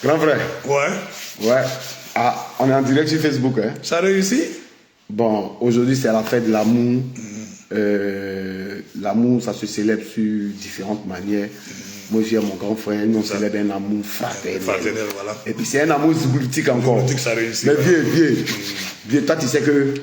Grand frère. Ouais. Ouais. Ah, on est en direct sur Facebook. Hein. Ça réussit? Bon, aujourd'hui, c'est la fête de l'amour. L'amour, ça se célèbre sur différentes manières. Moi, j'ai mon grand frère, nous, on célèbre un amour fraternel. Voilà. Et puis, c'est un amour zouloutique encore. Zouloutique, ça réussit. Mais vieux, toi, tu sais que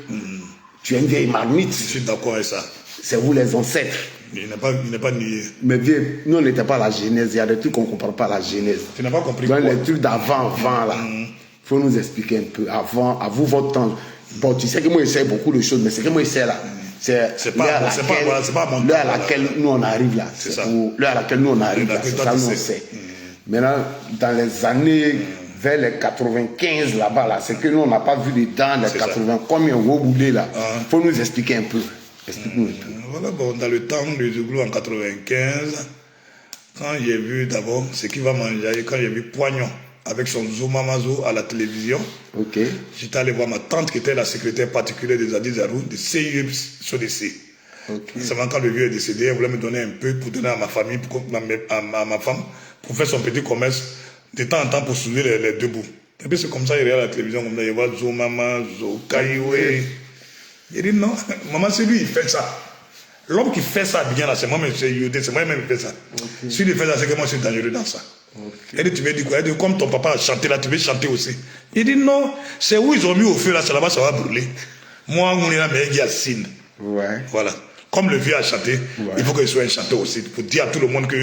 tu es une vieille marmite. Je suis d'accord avec ça. C'est vous les ancêtres. Il n'est pas nié. Mais vieux, nous, on n'était pas à la genèse. Il y a des trucs qu'on ne comprend pas à la genèse. Tu n'as pas compris donc, quoi? les trucs d'avant, là. Il faut nous expliquer un peu. Avant, à vous, votre temps. Bon, tu sais que moi, j'essaie beaucoup de choses, mais c'est que moi, j'essaie là. C'est l'heure à laquelle nous, on arrive là. C'est ça. L'heure à laquelle nous, on arrive là. C'est ça, nous, on sait. Maintenant, dans les années, vers les 95 là-bas, là, c'est que nous, on n'a pas vu les dents, les 80, combien on va bouler là. Il faut nous expliquer un peu. Explique-nous un peu. Voilà, bon, dans le temps de Zouglou en 95, quand j'ai vu d'abord ce qu'il va manger, quand j'ai vu Poignon avec son Zoumamazo à la télévision, j'étais allé voir ma tante qui était la secrétaire particulière des Adi Zarou, de CIUP SODC. Seulement quand le vieux est décédé, elle voulait me donner un peu pour donner à ma famille, à ma femme, pour faire son petit commerce de temps en temps pour soulever les deux bouts. Et puis c'est comme ça, il regarde la télévision, comme ça, il voit Zoumamazo, Kaiwe. Il dit non, maman, c'est lui, il fait ça. L'homme qui fait ça bien là, c'est moi-même, c'est moi-même qui fais ça. Si il fait ça, c'est que moi je suis dangereux dans ça. Elle dit, tu veux dire quoi? Elle dit, comme ton papa a chanté là, tu veux chanter aussi. Il dit non, c'est où ils ont mis au feu là, c'est là-bas, ça va brûler. Moi, on est là, mais il y a signe. Voilà. Comme le vieux a chanté, il faut qu'il soit un chanteur aussi, pour dire à tout le monde que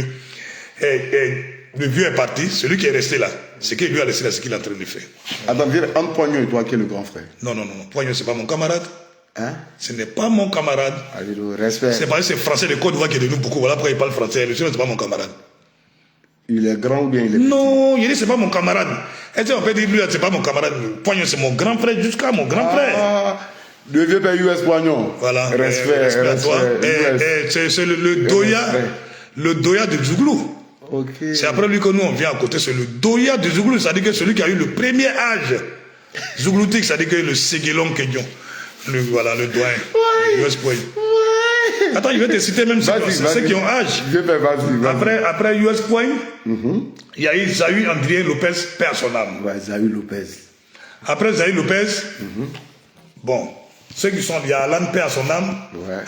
le vieux est parti, celui qui est resté là, ce qu'il lui a laissé là, ce qu'il est en train de faire. Attends, entre Poignon et toi, qui est le grand frère? Non, Poignon, c'est pas mon camarade. Hein? Ce n'est pas mon camarade. Allez, respect. C'est parce que c'est français de Côte d'Ivoire qui est de nous beaucoup. Voilà pourquoi il parle français. Le c'est pas mon camarade. Il est grand ou bien il est petit? Non, il dit c'est pas mon camarade. Est-ce qu'on peut dire lui, c'est pas mon camarade? Poignon, c'est mon grand frère jusqu'à mon grand frère. Le vieux père US Poignon. Voilà. Respect à toi. C'est le Doya de Zouglou. C'est après lui que nous on vient à côté. C'est le Doya de Zouglou. C'est-à-dire que celui qui a eu le premier âge zougloutique, c'est-à-dire que le Séguélon Kédion. Voilà, le doyen. US Poignon. Attends, je vais te citer même ceux qui ont âge. Après US Poignon, il y a eu Zahou Andrien Lopez, père à son âme. Ouais, Zahou Lopez. Après Zahou Lopez, bon, ceux qui sont, il y a Alan, père à son âme.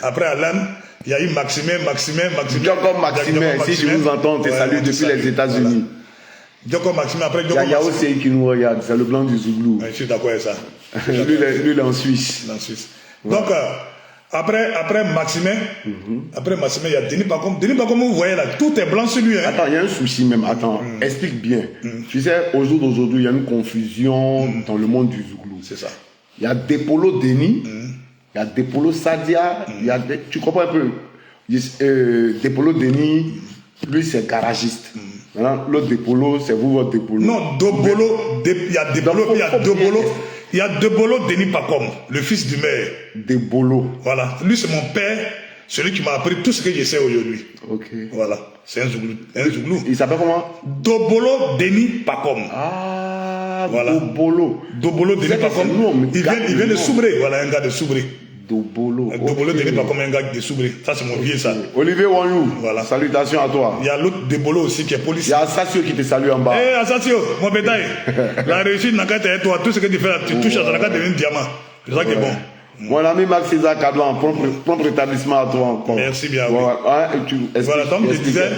Après Alan, il y a eu Maximin. Jacob Maximin, si je vous entends, te salue depuis les États-Unis. Jacob Maximin, après Jacob Maximin. Il y a aussi qui nous regarde, c'est le blanc du Zouglou. Je suis d'accord avec ça. Lui, il est en Suisse. Donc, après Maximin, il y a Denis Pacom. Denis Pacom, vous voyez là, tout est blanc sur lui. Hein. Attends, il y a un souci même. Attends, explique bien. Tu sais, au jour d'aujourd'hui, il y a une confusion dans le monde du Zouglou. C'est ça. Il y a Depolo Denis, il y a Depolo Sadia, il y a tu comprends un peu? Depolo Denis, lui c'est garagiste. L'autre Depolo, c'est vous votre Depolo. Non, Dobolo, il y a Depolo, il y a Dobolo. Il y a Debolo Denis Pacom, le fils du maire. Debolo. Voilà. Lui, c'est mon père, celui qui m'a appris tout ce que je sais aujourd'hui. Voilà. C'est un Zouglou. Il s'appelle comment? Dobolo Denis Pacom. Ah, voilà. Dobolo Denis Pacom. Il vient de Soubré. Voilà, un gars de Soubré. Dobolo. Dobolo Denis Pacom, un gars de Soubré. Ça, c'est mon vieux, ça. Olivier Wanyou. Voilà. Salutations à toi. Il y a l'autre Debolo aussi qui est policier. Il y a Assasio qui te salue en bas. Assasio, mon bétail. La réussite n'a qu'à être toi. Tout ce que tu fais là, tu touches à ça, devient un diamant. C'est ça qui est bon. Mon ami Max César Cadouan, propre établissement à toi encore. Merci bien. Voilà, donc je disais,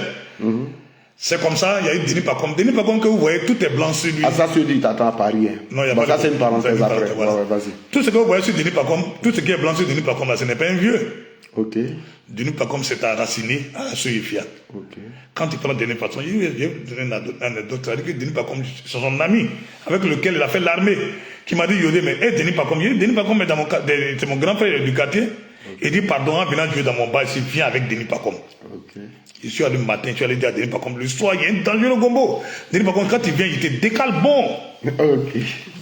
c'est comme ça, il y a eu Denis Pacom. Denis Pacom que vous voyez, tout est blanc sur lui. Ça se dit, t'attends à Paris. Non, il n'y a pas ça, c'est une parenthèse après. Vas-y. Tout ce que vous voyez sur Denis Pacom, tout ce qui est blanc sur Denis Pacom, là, ce n'est pas un vieux. Denis Pacom s'est enraciné à la Soufia. Quand il prend Denis Pacom, il y a une anecdote, c'est-à-dire que Denis Pacom, c'est son ami avec lequel il a fait l'armée, qui m'a dit, Yodé, mais Denis Pacom, c'est mon grand frère du quartier. Il dit, pardon, en venant jouer dans mon bar, il vient avec Denis Pacom. Je suis allé le matin, je suis allé dire à Denis Pacom, le soir, il y a un dangereux gombo. Denis Pacom, quand il vient, il te décale bon.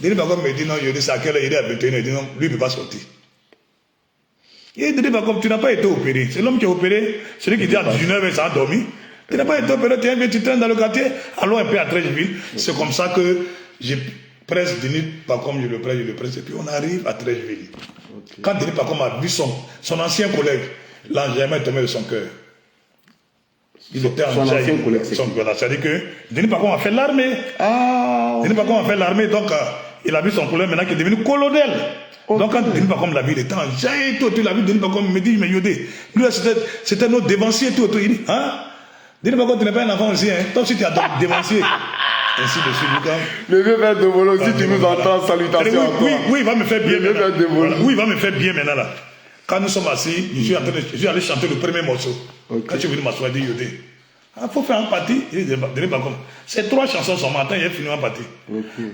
Denis Pacom me dit, non, Yodé, c'est à quelle heure il est à Béthune? Il dit, non, lui, il ne peut pas sortir. Et Denis Pacom, tu n'as pas été opéré. C'est l'homme qui est opéré, celui qui dit à 19h, il s'est endormi. Tu n'as pas été opéré, tu traînes dans le quartier, allons un peu à Trècheville. C'est comme ça que j'ai presse Denis Pacom, je le presse, et puis on arrive à Trècheville. Quand Denis Pacom a vu son ancien collègue, l'enjaillement est tombé de son cœur. Il était en son ancien collègue, c'est-à-dire que Denis Pacom a fait l'armée. Denis Bakom a fait l'armée, donc il a vu son problème maintenant qui est devenu colonel. Donc quand Denis Bakom l'a vu, il était en jaillit, tout, il a vu Denis Bakom, il me dit, mais Yodé, lui c'était notre dévancier, tout, il dit, hein? Denis Bakom, tu n'es pas un enfant aussi, hein? Toi aussi tu as dévancié. Ainsi de suite, le vieux père de Volo, si tu nous entends, salutations à toi. Oui, il va me faire bien maintenant. Voilà. Oui, il va me faire bien maintenant là. Quand nous sommes assis, je suis allé chanter le premier morceau. Quand je suis venu m'asseoir, il dit Yodé, il faut faire un parti. Il dit, Denis Bakom. Ces 3 chansons sont matin, il a fini un parti.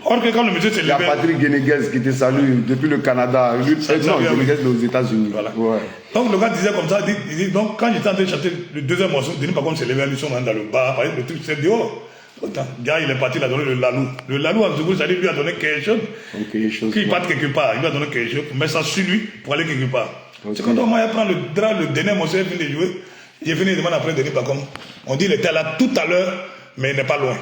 Or que quand le monsieur s'est levé. Il y a Patrick Guénéguez qui te salue depuis le Canada. Non, Guénéguez aux États-Unis. Voilà. Ouais. Donc le gars disait comme ça, il dit, donc quand j'étais en train de chanter le deuxième morceau, Denis Bakom s'est levé, ils sont dans le bar, le truc s'est dit, oh. Autant, gars, il est parti, il a donné le lalou. Le lalou, en Zougou, ça lui a donné quelque chose. Qu'il parte quelque part, il lui a donné quelque chose, mais ça sur lui pour aller quelque part. C'est quand moi, il prend le drap, le dernier morceau, il vient de jouer. Il est venu demander après Denis Bakom. On dit, il était là tout à l'heure, mais il n'est pas loin.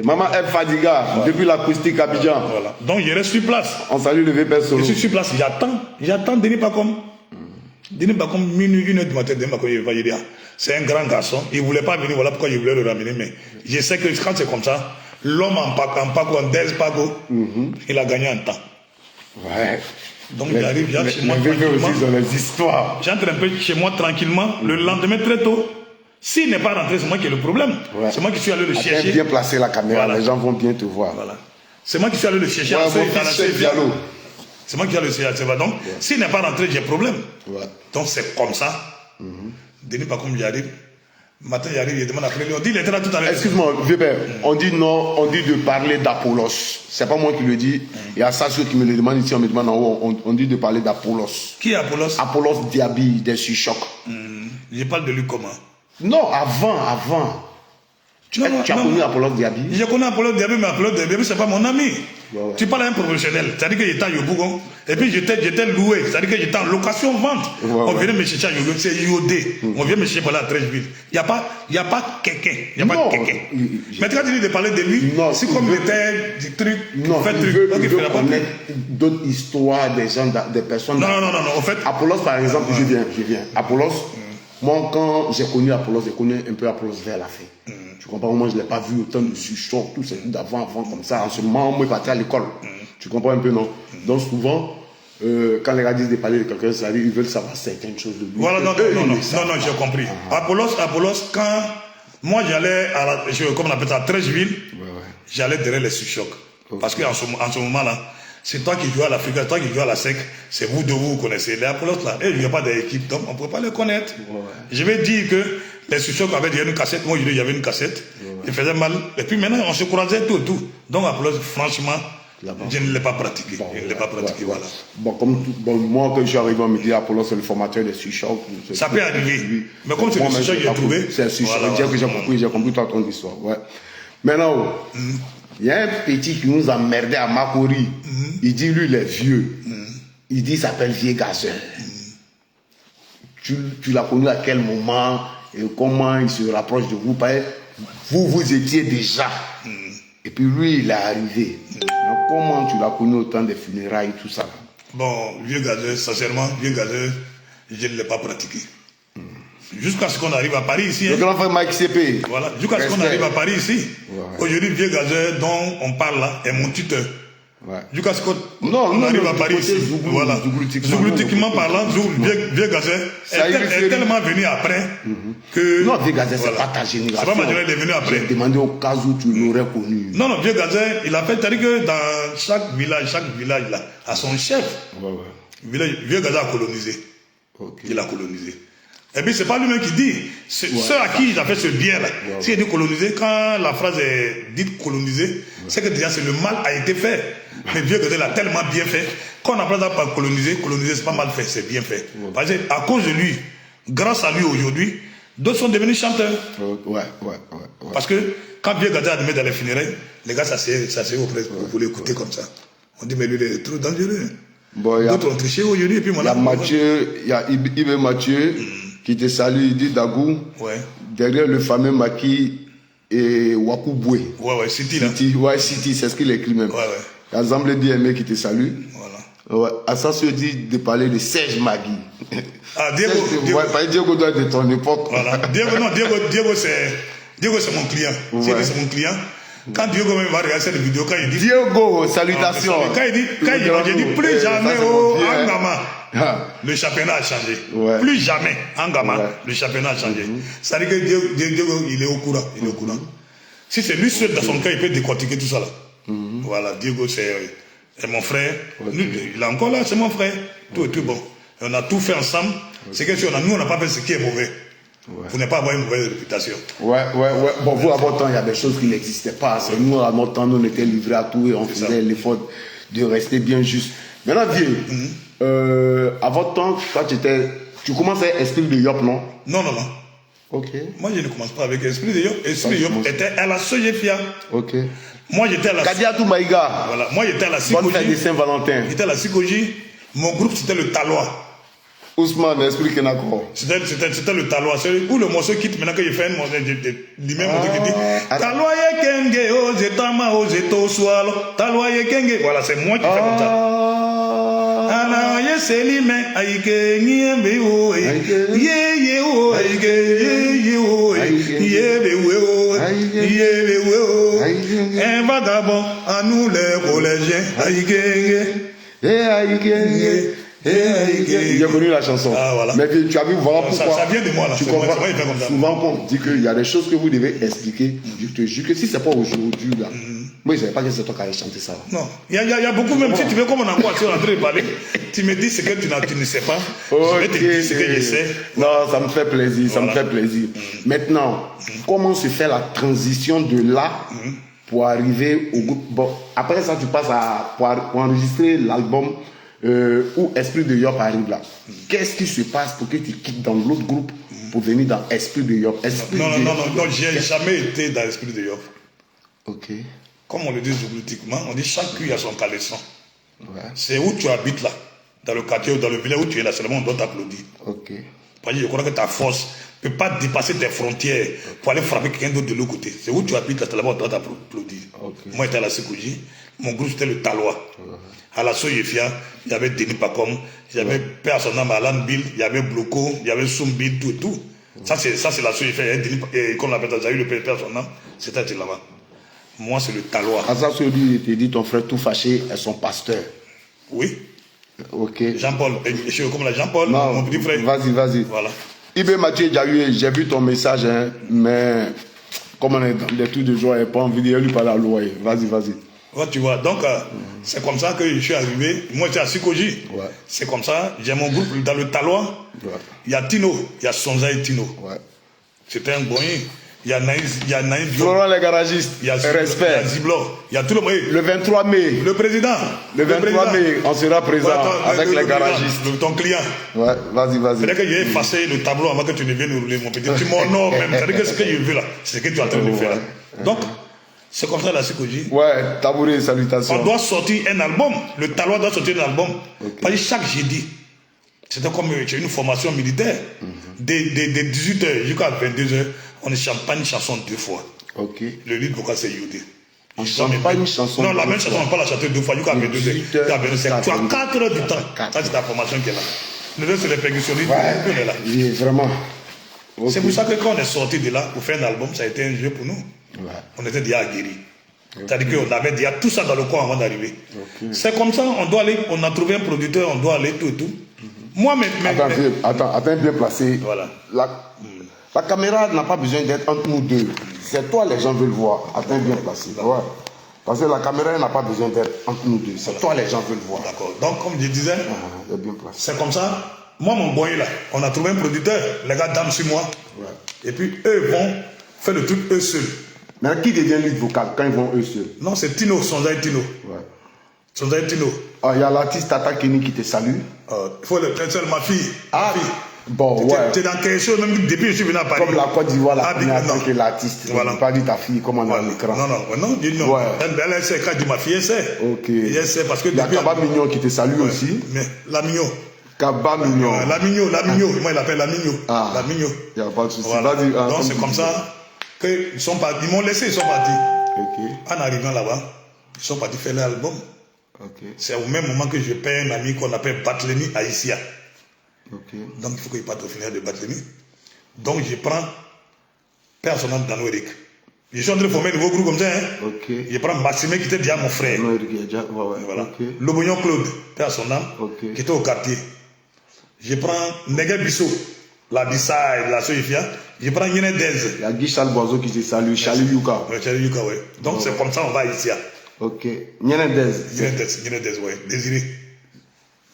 Maman Eb Fadiga, depuis l'acoustique Abidjan. Voilà. Donc, je reste sur place. On salue le VP Solo. Je suis sur place, j'attends Denis Bakom. Denis Bakom, minuit, 1h du matin, Denis Bakom, il va dire, c'est un grand garçon, il ne voulait pas venir, voilà pourquoi il voulait le ramener, mais je sais que quand c'est comme ça, l'homme en Paco, en Dez Paco, il a gagné un temps. Ouais. Donc j'arrive, chez moi tranquillement. Aussi dans les histoires. J'entre un peu chez moi tranquillement, le lendemain très tôt. S'il n'est pas rentré, c'est moi qui ai le problème. Ouais. C'est moi qui suis allé le chercher. Bien placer la caméra, voilà. Les gens vont bien te voir. Voilà. C'est moi qui suis allé le chercher. C'est moi qui ai le chercher. Donc, s'il n'est pas rentré, j'ai problème. Ouais. Donc c'est comme ça. Denis Bakom, j'arrive. Matin, j'arrive, il demande après lui. On dit, il était là tout à l'heure. Excuse-moi, Weber, on dit non, on dit de parler d'Apollos. C'est pas moi qui le dis. Il y a Sassou qui me le demande ici, on me demande en haut, on dit de parler d'Apollos. Qui est Apollos? Apollos Diaby, des Suchocs. Je parle de lui comment? Non, avant. Tu as connu Apollos Diaby? Je connais Apollos Diaby, mais Apollos Diaby, c'est pas mon ami. Ouais. Tu parles à un professionnel, c'est-à-dire que j'étais à Yobougon, et puis j'étais loué, c'est-à-dire que j'étais en location-vente. On venait me chercher à Yobougon, c'est Yodé. On vient me chercher par là à Trècheville. Il n'y a pas quelqu'un. Mais quand tu dis de parler de lui, c'est comme il était du truc. Non, il veut connaître d'autres histoires des gens, des personnes. Non. En fait, Apollos, par exemple, je viens. Apollos, moi, quand j'ai connu Apollos, j'ai connu un peu Apollos vers la fin. Tu comprends? Moi, je ne l'ai pas vu autant de suchocs, tout c'est d'avant, comme ça. En ce moment, moi, je partais à l'école. Tu comprends un peu, non? Donc, souvent, quand les gars disent de parler de quelqu'un, ça veut dire ils veulent savoir certaines choses de lui. Voilà, non, j'ai compris. Apollos, quand moi, j'allais comme on appelle ça, à Trècheville, j'allais derrière les suchocs. Parce qu'en ce moment-là, c'est toi qui joues à l'Afrique, toi qui joues à la SEC, c'est vous deux, vous connaissez. Les Apollos, là, il n'y a pas d'équipe, donc on ne peut pas les connaître. Je vais dire que les suchocs avaient une cassette, moi, il y avait une cassette, il faisait mal. Et puis maintenant, on se croisait tout et tout. Donc Apollos, franchement, je ne l'ai pas pratiqué. Voilà. Moi, quand je suis arrivé, on me dit Apollos, c'est le formateur des suchocs. Ça peut arriver. Mais comme c'est le suchoc que j'ai trouvé. C'est le suchoc que j'ai compris toute ton histoire. Ouais. Maintenant, il y a un petit qui nous a merdé à Makori. Il dit, lui, il est vieux. Il dit, il s'appelle Vieux Gazelle. Tu l'as connu à quel moment et comment il se rapproche de vous? Vous étiez déjà. Et puis lui, il est arrivé. Donc, comment tu l'as connu au temps des funérailles, tout ça? Bon, Vieux Gazelle, sincèrement, Vieux Gazelle, je ne l'ai pas pratiqué. Jusqu'à ce qu'on arrive à Paris ici. Le grand frère Mike CP. Voilà, jusqu'à ce qu'on arrive à Paris ici. Aujourd'hui, Vieux Gazelle dont on parle là est mon tuteur. Jusqu'à ce qu'on arrive à Paris ici. Voilà. Zouglutiquement parlant, Vieux Gazelle est tellement venu après que. Non, Vieux Gazelle, c'est pas ta génération. C'est pas ma génération, il est venu après. J'ai demandé au cas où tu l'aurais connu. Non, Vieux Gazelle, il a fait, c'est-à-dire que dans chaque village là, a son chef. Vieux Gazelle a colonisé. Il a colonisé. Et puis c'est pas lui-même qui dit, ceux à qui il a fait ce bien-là. S'il dit colonisé, quand la phrase est dite colonisé, c'est que déjà le mal a été fait. Mais Vieux Gazelle l'a tellement bien fait, quand on appelle ça par coloniser, c'est pas mal fait, c'est bien fait. Parce qu'à cause de lui, grâce à lui aujourd'hui, d'autres sont devenus chanteurs. Parce que quand Vieux Gazelle admet dans les funérailles, les gars s'asseyaient auprès pour l'écouter comme ça. On dit mais lui il est trop dangereux. D'autres ont triché aujourd'hui et puis il y a Mathieu, il y a Ibe Mathieu qui te salue, il dit Dagou, derrière le fameux maquis et Wakubwe. City là. City, c'est ce qu'il écrit même. Il y a Zamble Diemé qui te salue. Assas se dit de parler de Serge Magui. Diego doit être de ton époque. Diego c'est mon client. C'est mon client. Quand Diogo va regarder cette vidéo, quand il dit... Diogo, salutations. Quand il dit, j'ai dit plus jamais au Angama, le championnat a changé. Plus jamais, Angama, le championnat a changé. Ça veut dire que Diogo, il est au courant. Il est au courant. Si c'est lui seul dans son cas, il peut décortiquer tout ça là. Voilà, Diogo, c'est mon frère. Il est encore là, c'est mon frère. Tout est tout bon. Et on a tout fait ensemble. C'est que nous, on n'a pas fait ce qui est mauvais. Vous n'avez pas avoir une mauvaise réputation. Ouais. Bon, vous, à votre temps, il y a des choses qui n'existaient pas. C'est nous, à notre temps, nous, on était livrés à tout et on faisait l'effort de rester bien juste. Maintenant, vieux, à votre temps, quand tu commençais à Esprit de Yop, non? Non. Ok. Moi, je ne commence pas avec Esprit de Yop. Esprit de Yop était à la Sojefia. Ok. Moi, j'étais à la... Kadiatou Maïga. Voilà. Moi, j'étais à la Sikoji. Bonne fête de Saint-Valentin. J'étais à la Sikoji. Mon groupe, c'était le Talois. Ousmane, explique-nous encore. C'était le Talois. C'est où le morceau quitte maintenant que j'ai fait un morceau lui-même qui dit Talois ye kenge o zetama o zeto swalo. Talois ye kenge. Voilà, c'est moi qui fais comme ça. Ana ye selime aike niembe o ye o aike ye o ye o ye o un vagabond à nous les collégiens aike J'ai connu la chanson. Voilà. Mais tu as vu, voilà pourquoi. Ça vient de moi là. Tu comprends. Souvent, quand on dit qu'il y a des choses que vous devez expliquer, je te jure que si c'est pas aujourd'hui, là, moi je ne savais pas que c'est toi qui allais chanter ça. Non, il y a beaucoup, même si tu veux, comme on a quoi, tu es en train de parler, tu me dis ce que tu ne sais pas. Je vais te dire ce que je sais. Non, ça me fait plaisir, ça me fait plaisir. Maintenant, comment se fait la transition de là pour arriver au groupe? Bon, après ça, tu passes pour enregistrer l'album. Où Esprit de Yop arrive là. Qu'est-ce qui se passe pour que tu quittes dans l'autre groupe pour venir dans Esprit de Yop? Non, j'ai jamais été dans Esprit de Yop. Ok. Comme on le dit politiquement, on dit chaque cuir a son caleçon. C'est où tu habites là, dans le quartier ou dans le village où tu es là, seulement on doit t'applaudir. Ok. Parce que je crois que ta force ne peut pas dépasser tes frontières pour aller frapper quelqu'un d'autre de l'autre côté. C'est où tu habites là, seulement on doit t'applaudir. Moi j'étais à la Sekouji, mon groupe c'était le Talois. À la Sojefia, il y avait Denis Pacom, il y avait Père son nom Alan Bill, il y avait Bloco, il y avait Soumbil, tout. Ça c'est la Sojefia, et comme on l'appelle, j'ai eu le Père son nom, c'était là-bas. Moi c'est le Talois. À ça, celui il te dit ton frère tout fâché est son pasteur. Oui. Ok. Jean-Paul, je suis comme la Jean-Paul, mon petit frère. Vas-y. Voilà. Ibé Mathieu, j'ai vu ton message, hein, mais comme on est dans des trucs de joie, il n'a pas envie de lui parler à l'oreille. Vas-y. Ouais, tu vois, donc c'est comme ça que je suis arrivé. Moi j'étais à Sikoji. C'est comme ça, j'ai mon groupe dans le Talois. Il y a Tino, il y a Sonza et Tino. C'était un bonnier. Il y a Naïs. Florent les garagistes. Il y a respect. Il y a Ziblo. Il y a tout le monde. Le 23 mai. Le président. Le 23 mai, on sera présent avec les garagistes. Ton client. Ouais, vas-y. C'est-à-dire que j'ai effacé le tableau avant que tu ne viennes nous rouler, mon petit. Tu m'honores même. C'est-à-dire que ce que je veux là, c'est ce que tu es en train de faire. Donc, c'est comme ça la Sikoji. Ouais, Tabouré, salutations. On doit sortir un album. Le Talois doit sortir un album. Parce que chaque jeudi, c'était comme une formation militaire. Dès 18h jusqu'à 22h, on chante une chanson 2 fois. Ok. Le lead vocal c'est Yodé. On chante pas une chanson. Non, la même chanson, on ne peut pas la chanter 2 fois jusqu'à 22h. Tu as 4 heures du temps. Ça, c'est ta formation qui est là. Le reste, c'est les percussionnistes. On est là. Oui, vraiment. Okay. C'est pour ça que quand on est sorti de là pour faire un album, ça a été un jeu pour nous. On était déjà aguerris. C'est-à-dire qu'on avait déjà tout ça dans le coin avant d'arriver. C'est comme ça, on doit aller, on a trouvé un producteur, on doit aller tout et tout. Moi, Attends, bien placé. Voilà. La caméra n'a pas besoin d'être entre nous deux. C'est toi, les gens veulent voir. Attends, bien placé. Ouais. Parce que la caméra n'a pas besoin d'être entre nous deux. C'est toi, les gens veulent voir. D'accord. Donc, comme je disais, bien placé. C'est comme ça. Moi, mon boy là, on a trouvé un producteur. Les gars dansent sur moi. Et puis, eux vont faire le truc eux seuls. Mais qui devient lead vocal quand ils vont eux seuls? Non, c'est Tino, Sonza et Tino. Sonza et Tino. Il y a l'artiste Tata Kenny qui te salue. Il faut le prendre, ma fille. Bon, ouais. Tu es dans quelque chose, même depuis que je suis venu à Paris. Comme la Côte d'Ivoire, la première fois que l'artiste. Voilà. Tu pas dit ta fille, comme on a à l'écran. Non, elle sait, quand elle dit ma fille, elle sait. Ok. Elle sait parce que. Il y a Kaba Mignon qui te salue aussi. Mais la Mignon. Kaba Mignon. La Mignon. Moi, il l'appelle la Mignon. La Mignon. Il n'y a pas de souci. Voilà. Donc, c'est comme ça qu'ils sont partis. Ils m'ont laissé, ils sont partis. En arrivant là-bas, ils sont partis faire l'album. C'est au même moment que je paie un ami qu'on appelle Batlemi Aïssia. Donc il faut qu'il parte au final de Batlemi. Donc je prends personnellement dans Eric. Je suis en train de former un nouveau groupe comme ça. Hein. Ok. Je prends Maxime qui était déjà mon frère. Non, déjà, Voilà. Okay. Lobognon Claude, père son âme, qui était au quartier. Je prends Negue Bissot, la Bissai, la Soifia. Je prends Yene Dez. Il y a Guy Charles Boiseau qui se salue, Charlie Yuka. Oui, Charlie Yuka, oui. Donc c'est comme ça on va ici. Ok. Yene Dez. Yene Dez, oui. Désiré.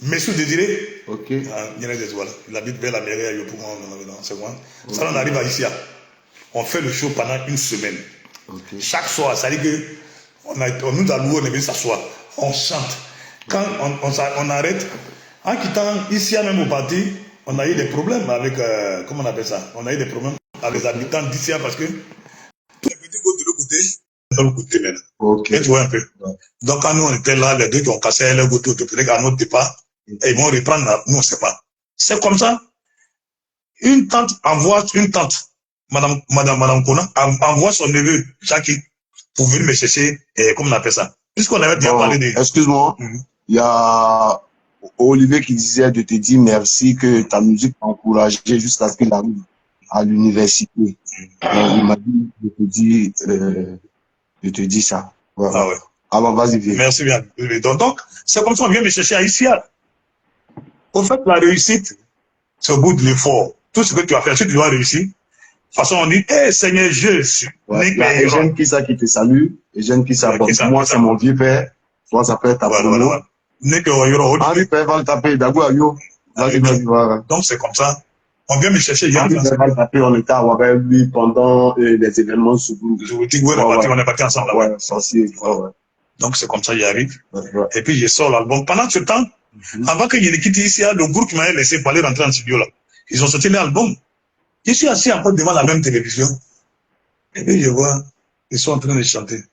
Messou Désiré. Ok. Yene Dez, voilà. Il habite vers la mairie à Yopougon, c'est moi. Ça, on arrive à ici. On fait le show pendant une semaine. Okay. Chaque soir, ça veut dire que on nous a loué, on est venu s'asseoir. On chante. Quand on arrête, en quittant ici même au parti, on a eu des problèmes avec, comment on appelle ça? On a eu des problèmes avec les habitants d'ici parce que tous les petits goûts de l'autre côté, de l'autre côté maintenant. Okay. Et tu vois un peu. Donc quand nous on était là, les deux qui ont cassé leur goutte, peut-être qu'à notre départ, et ils vont reprendre, nous on ne sait pas. C'est comme ça. Une tante envoie une tante. Madame Kona envoie son neveu, Jackie, pour venir me chercher, comment on appelle ça? Puisqu'on avait déjà parlé de... Excuse-moi, il y a Olivier qui disait de te dire merci que ta musique t'a encouragé jusqu'à ce qu'il arrive à l'université. Il m'a dit de te dire ça. Voilà. Ah ouais. Alors vas-y, viens. Merci bien. Donc, c'est comme ça qu'on vient me chercher à Isia. Au fait, la réussite, c'est au bout de l'effort. Tout ce que tu as fait, si tu dois réussir, de toute façon, on dit, hey, Seigneur, je suis. Il y a Eugène Kissa qui te salue. Eugène Kissa, moi, c'est mon vieux père. Toi, ça peut être ta promo. Henri Père va le taper. Donc, c'est comme ça. On vient me chercher. Henri Père va le taper. On était avec lui pendant les événements sous groupe. On est parti ensemble. Ouais, sorcier. Donc, c'est comme ça, il arrive. Et puis, je sors l'album. Pendant ce temps, avant qu'il ne quitte ici, le groupe m'avait laissé pour aller rentrer en studio là. Ils ont sorti l'album. Je suis assis encore devant la même télévision. Et puis je vois, ils sont en train de chanter.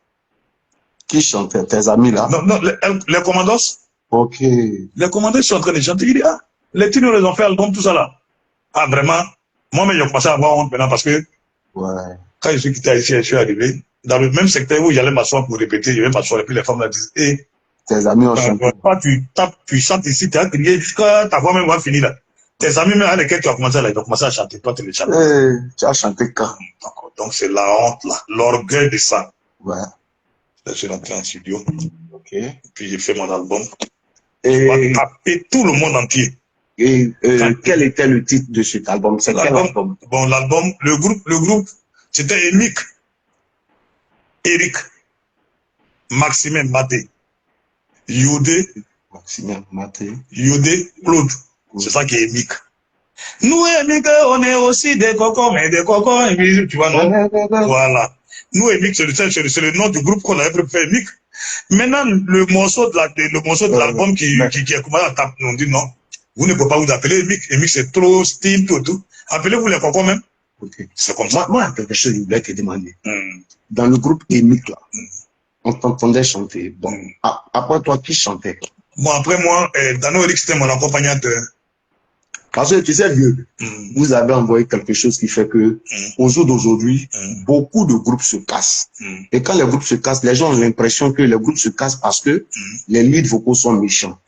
Qui chantait? Tes amis là? Non, les commandos. Ok. Les commandos sont en train de chanter. Il dit, ah, les titres, ils ont fait l'album, tout ça là. Ah, vraiment? Moi-même, j'ai commencé à avoir honte maintenant parce que quand je suis quitté ici, je suis arrivé dans le même secteur où j'allais m'asseoir pour répéter, je vais m'asseoir et puis les femmes là disent, eh, tes amis ont chanté. Tu tapes, tu chantes ici, tu as crié jusqu'à ta voix même va finir là. Tes amis, même avec lesquels tu as commencé là, ils ont commencé à chanter. Toi, tu les chantes. Tu as chanté quand? Donc, c'est la honte, là. L'orgueil de ça. Ouais. Là, je suis rentré en studio. Ok. Puis, j'ai fait mon album. Et j'ai tapé tout le monde entier. Et quel était le titre de cet album? C'est quel album? Bon, l'album, le groupe, c'était Emic, Eric, Maximin Maté, Yodé, Maximin Maté, Yodé, Claude. C'est ça qui est Emic. Nous, Emic, on est aussi des cocos, mais des cocos, tu vois, non? Voilà. Nous, Emic, c'est le nom du groupe qu'on avait préféré, Emic. Maintenant, le morceau de l'album qui est commencé à taper, on dit non. Vous ne pouvez pas vous appeler Emic. Emic, c'est trop style, tout. Appelez-vous les cocos même. Okay. C'est comme ça. Moi, quelque chose que je voulais te demander. Dans le groupe Emic, là, on t'entendait chanter. Bon, après toi, qui chantait? Bon, après moi, Dano Eric, c'était mon accompagnateur. Parce que tu sais, vieux, vous avez envoyé quelque chose qui fait que, au jour d'aujourd'hui, beaucoup de groupes se cassent. Et quand les groupes se cassent, les gens ont l'impression que les groupes se cassent parce que les leads vocaux sont méchants.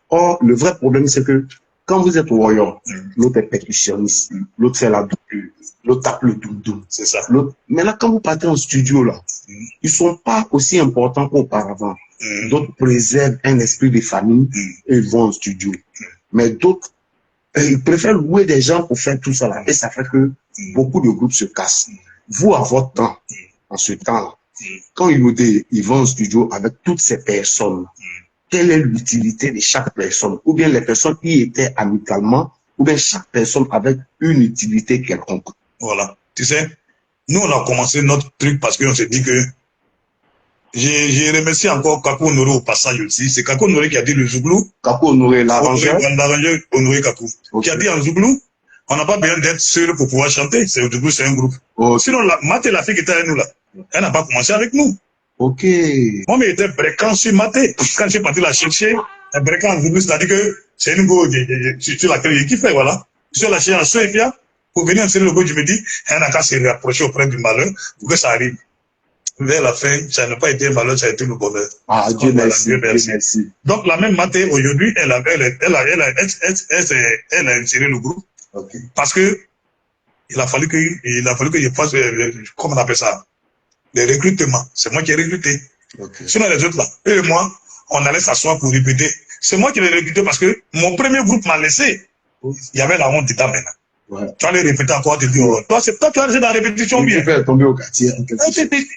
Or, le vrai problème, c'est que quand vous êtes warrior, l'autre est percussionniste, l'autre fait la double, l'autre tape le doudou. C'est ça. Maintenant, quand vous partez en studio, là, ils sont pas aussi importants qu'auparavant. D'autres préservent un esprit de famille et ils vont en studio. Mais d'autres, ils préfèrent louer des gens pour faire tout ça là. Et ça fait que beaucoup de groupes se cassent. Vous, à votre temps, en ce temps-là, quand ils vont en studio avec toutes ces personnes, quelle est l'utilité de chaque personne? Ou bien les personnes y étaient amicalement, ou bien chaque personne avec une utilité quelconque. Voilà. Tu sais, nous, on a commencé notre truc parce qu'on s'est dit que j'ai remercié encore Kakou Honoré au passage aussi. C'est Kakou Honoré qui a dit le Zouglou. Kakou Honoré, l'arrangeur. L'arrangeur Honoré Kakou. Qui a dit en Zouglou, on n'a pas besoin d'être seul pour pouvoir chanter. C'est Zouglou, c'est un groupe. Sinon, Maté, la fille qui était avec nous là, elle n'a pas commencé avec nous. Ok. Moi, mais j'étais bréquant sur Maté. Quand je suis parti la chercher, un bréquant en Zouglou, c'est-à-dire que c'est une go sur laquelle il kiffe, voilà. Je suis lâché en Soifia. Pour venir en série le go, je me dis, elle n'a qu'à se rapprocher auprès du malheur pour que ça arrive. Vers la fin, ça n'a pas été un malheur, ça a été le bonheur. Ah, Dieu merci. Dieu merci. Donc, la même Maté, aujourd'hui, elle a inséré le groupe. Okay. Parce que, il a fallu que je fasse, comment on appelle ça? Les recrutements, c'est moi qui ai recruté. Sinon les autres là, eux et moi, on allait s'asseoir pour répéter. C'est moi qui l'ai recruté parce que mon premier groupe m'a laissé. Il y avait la honte d'État maintenant. Ouais. Tu vas les répéter encore, tu dis, oh, toi, tu vas rester dans la répétition bien. Tu peux tomber au quartier.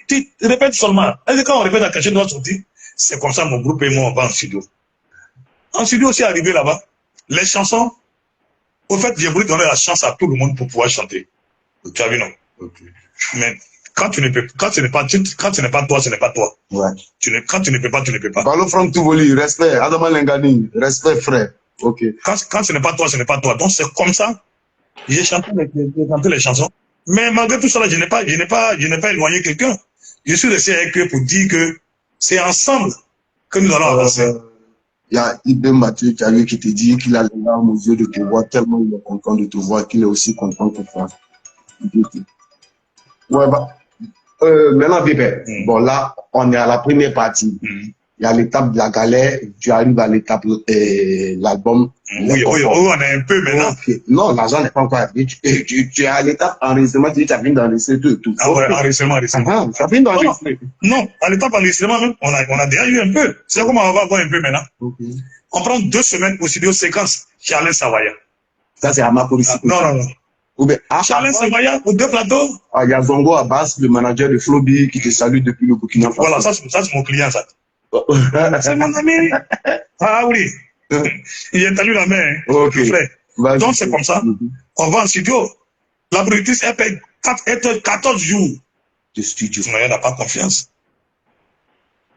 Tu répètes seulement. Et quand on répète à cacher, doit sortir. C'est comme ça, mon groupe et moi, on va en studio. En studio aussi, arrivé là-bas, les chansons, au fait, j'ai voulu donner la chance à tout le monde pour pouvoir chanter. Tu as vu, non? Mais quand tu ne peux, quand ce n'est pas toi, ce n'est pas toi. Ouais. Quand tu ne peux pas, tu ne peux pas. Parlons from Touvoli, respect. Adama Lengani, respect, frère. Ok. Quand ce n'est pas toi, ce n'est pas toi. Donc c'est comme ça. J'ai chanté les chansons. Mais malgré tout cela, je n'ai pas éloigné quelqu'un. Je suis resté avec eux pour dire que c'est ensemble que nous allons avancer. Il y a Ibn Mathieu qui te dit qu'il a les larmes aux yeux de te voir, tellement il est content de te voir qu'il est aussi content de te voir. Ouais, bah, maintenant, Bébé, bon, là, on est à la première partie. Il y a l'étape de la galère, tu arrives à l'étape l'album. Oui, on est un peu maintenant. Okay. Non, l'argent n'est pas encore arrivé. Tu es à l'étape enregistrement, tu as fini d'enregistrer tout. Ah ouais, enregistrement. Tu as fini d'enregistrer. Non, à l'étape enregistrement, même, on a déjà eu un peu. C'est comment on va avoir un peu maintenant. On prend 2 semaines au studio séquence chez Alain Savoya. Ça, c'est à ma police. Non. Alain Savoya, aux 2 plateaux. Il y a Zongo Abbas, le manager de Floby, qui te salue depuis le Burkina Faso. Voilà, ça c'est mon client, ça. C'est mon ami. Ah oui. Il est tendu la main. Ok. Donc c'est comme ça. On va en studio. La productrice, elle paye 14 jours de studio. Mais elle n'a pas confiance.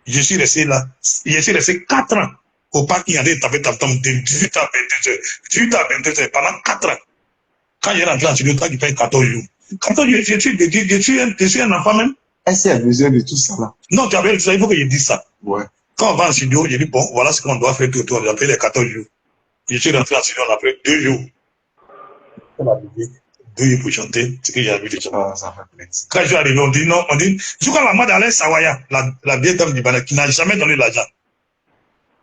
Je suis resté là. Je suis resté 4 ans au parc. Il y avait de 18 à 22 heures. 18 à 22 heures pendant 4 ans. Quand il est rentré en studio, toi, tu payes 14 jours. 14 jours, je suis un enfant même. Est-ce qu'il y a besoin de tout ça là? Non, tu avais ça, il faut que je dise ça. Ouais. Quand on va en studio, j'ai dit, bon, voilà ce qu'on doit faire tout autour. On a payé les 14 jours. Je suis rentré en studio, on a pris 2 jours. On a payé 2 jours pour chanter, ce que j'ai envie de chanter. Ça fait plaisir. Quand je suis arrivé, on dit non, je crois la mère d'Alain Savoya, la vieille dame du Bénin, qui n'a jamais donné l'argent.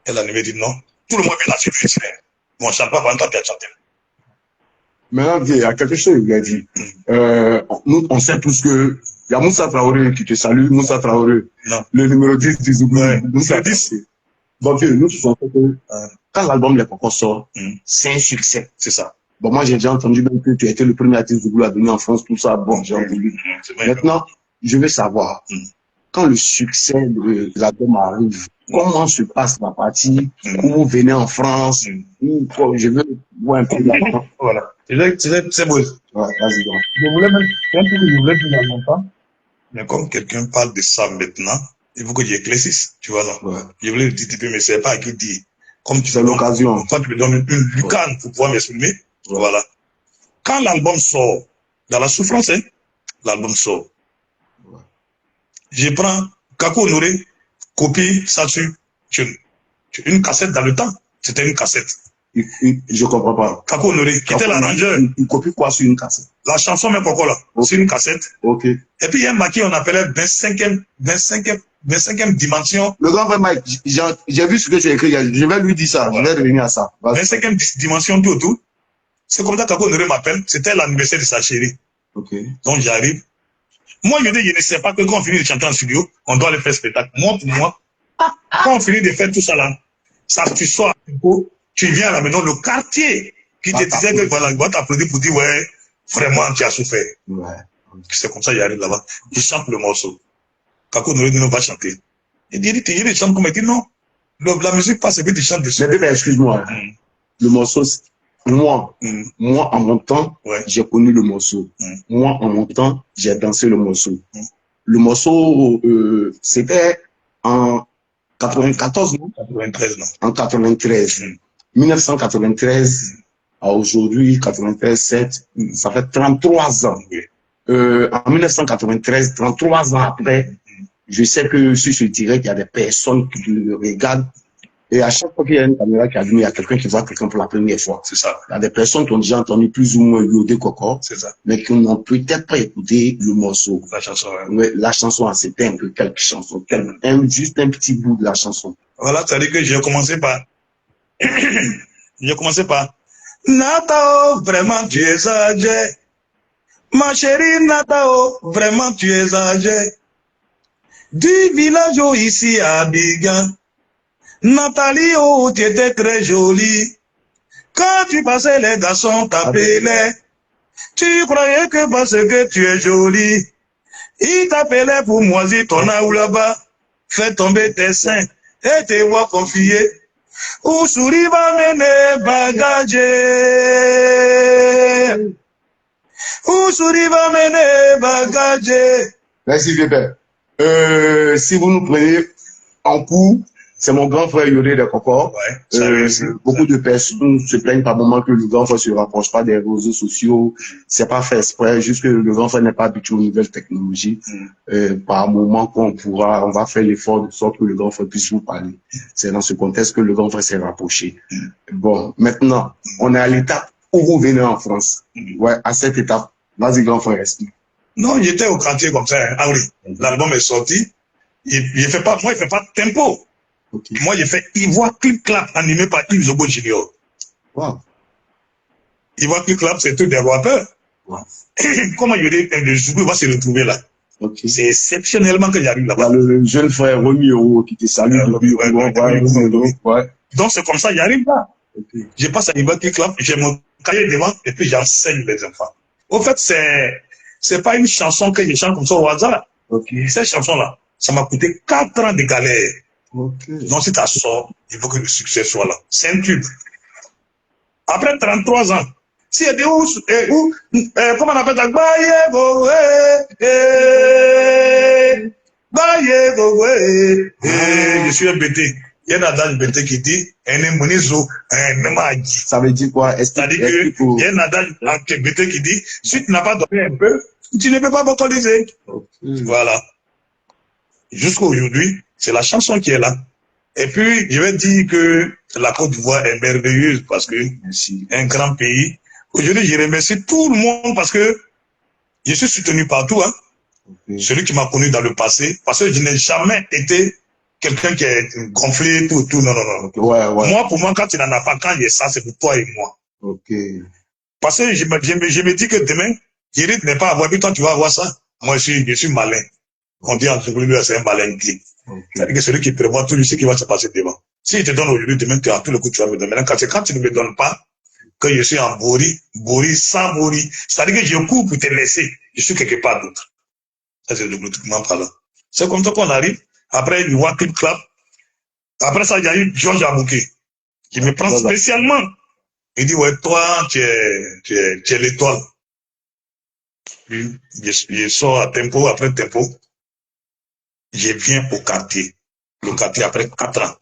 Elle a dit non. Tout le monde vient là-dessus, je dis, bon, on ne chante pas pendant que tu as chanté. Maintenant, il y a quelque chose qu'il a dit. Nous, on sait tous que il y a Moussa Traoré qui te salue, Moussa Traoré, le numéro 10 du Zouglou. Ouais. Moussa 10. Donc, nous, tous on sait que quand l'album Les Cocos sort, c'est un succès. C'est ça. Bon, moi, j'ai déjà entendu même que tu as été le premier artiste Zouglou à venir en France, tout ça. Bon, j'ai entendu. Maintenant, je veux savoir, quand le succès de l'album arrive, comment se passe la partie où vous venez en France, je veux voir un peu là. Voilà. C'est beau. Ouais, vas-y, donc. Je voulais même, c'est un truc que je voulais dire il y a longtemps. Mais comme quelqu'un parle de ça maintenant, il faut que j'éclaircisse, tu vois là. Ouais. Je voulais le dire, mais c'est pas à qui dire. Comme tu c'est l'occasion. Quand tu me donnes une lucane pour pouvoir m'exprimer, voilà. Quand l'album sort, dans la souffrance, hein, l'album sort. Ouais. Je prends Kakou Honoré, copie, ça sur une cassette dans le temps. C'était une cassette. Je comprends pas. Kakou Honoré, qui était l'arrangeur. Il copie quoi sur une cassette? La chanson même pourquoi là, sur une cassette. Ok. Et puis il y a un maquis, on appelait 25e dimension. Le grand frère Mike, j'ai vu ce que tu as écrit, je vais lui dire ça, voilà. Je vais revenir à ça. 25e dimension tout autour. C'est comme ça que Kakou Honoré m'appelle, c'était l'anniversaire de sa chérie. Ok. Donc j'arrive. Moi je dis, je ne sais pas que quand on finit de chanter en studio, on doit aller faire spectacle. Moi pour moi, quand on finit de faire tout ça là, ça tu sors, tu viens à la maison, le quartier qui te disait que voilà, il va t'applaudir pour dire ouais, vraiment tu as souffert. Ouais. C'est comme ça il arrive là-bas. Il chante le morceau. Kakou Honoré nous va chanter. Il dit, il chante comme il dit non. La musique passe et puis tu chantes dessus. Mais excuse-moi. Le morceau, moi en mon temps, j'ai connu le morceau. Moi en mon temps, j'ai dansé le morceau. Le morceau, c'était en 94, non? 93, non. En 93. 1993 à aujourd'hui, 93, 7, ça fait 33 ans. En 1993, 33 ans après, je sais que sur ce direct, il y a des personnes qui le regardent. Et à chaque fois qu'il y a une caméra qui allume, il y a quelqu'un qui voit quelqu'un pour la première fois. C'est ça. Il y a des personnes qui ont déjà entendu plus ou moins Yodé Koko. C'est ça. Mais qui n'ont peut-être pas écouté le morceau. La chanson, ouais. La chanson, c'était un peu quelques chansons. Juste un petit bout de la chanson. Voilà, c'est-à-dire que j'ai commencé par Natao, vraiment tu es âgé. Ma chérie Natao, vraiment tu es âgé. Du village ici à Abidjan, Nathalie, oh, tu étais très jolie. Quand tu passais, les garçons t'appelaient. Tu croyais que parce que tu es jolie, ils t'appelaient pour moisir ton aou là-bas, faire tomber tes seins et te voir confier. Où souris va mener bagage. Où souris va mener bagage. Merci, Bébé. Si vous nous prenez en cours, c'est mon grand frère Yodé de Kokor. Beaucoup de personnes se plaignent par moment que le grand frère se rapproche pas des réseaux sociaux. C'est pas fait exprès, juste que le grand frère n'est pas habitué aux nouvelles technologies. Par moment on va faire l'effort de sorte que le grand frère puisse vous parler. C'est dans ce contexte que le grand frère s'est rapproché. Bon, maintenant, on est à l'étape où vous venez en France. Ouais, à cette étape. Vas-y, grand frère, explique. Non, j'étais au quartier comme ça. Ah oui, l'album est sorti. Moi, il fait pas tempo. Okay. Moi, j'ai fait Ivoire Clip Clap, animé par Yves Zobo Junior. Wow. Ivoire Clip Clap, c'est tout des rappeurs. Wow. Comment le Zoubou va se retrouver là? Okay. C'est exceptionnellement que j'arrive là-bas. Le jeune frère Romeo qui te salue depuis. Ouais. Donc, c'est comme ça, j'arrive là. Okay. Je passe à Ivoire Clip Clap, j'ai mon cahier devant et puis j'enseigne les enfants. Au fait, c'est pas une chanson que je chante comme ça au hasard. Okay. Cette chanson-là, ça m'a coûté 4 ans de galère. Okay. Donc, si ça sort, il faut que le succès soit là. C'est un tube. Après 33 ans, si il y a des comment on appelle ça? Je suis un BT. Il y a un adage BT qui dit ça veut dire quoi? C'est-à-dire qu'il y a un adage BT qui dit si tu n'as pas dormi un peu, tu ne peux pas vocaliser. Okay. Voilà. Jusqu'à aujourd'hui, c'est la chanson qui est là. Et puis, je vais dire que la Côte d'Ivoire est merveilleuse parce que c'est un grand pays. Aujourd'hui, je remercie tout le monde parce que je suis soutenu partout. Hein. Okay. Celui qui m'a connu dans le passé, parce que je n'ai jamais été quelqu'un qui est gonflé, tout. Non. Okay. Ouais. Moi, pour moi, quand tu n'en as pas, quand il y a ça, c'est pour toi et moi. Okay. Parce que je me dis que demain, Jérid n'est pas à voir, puis toi, tu vas avoir ça. Moi, je suis malin. On dit en Zougou, c'est un malin clé. C'est-à-dire que celui qui prévoit tout, lui, ce qui va se passer devant. Si je te donne aujourd'hui, demain, tu as tout le coup, tu vas me donner. Maintenant, quand tu ne me donnes pas, que je suis en Bori, sans Bori, c'est-à-dire que je cours pour te laisser. Je suis quelque part d'autre. Ça, c'est politiquement parlant. C'est comme ça qu'on arrive. Après, il voit Clip Clap. Après ça, il y a eu Georges Abouké, qui me prend spécialement. Il dit, ouais, toi, tu es l'étoile. Je sors à tempo, après tempo. Je viens au quartier. Le quartier, après 4 ans,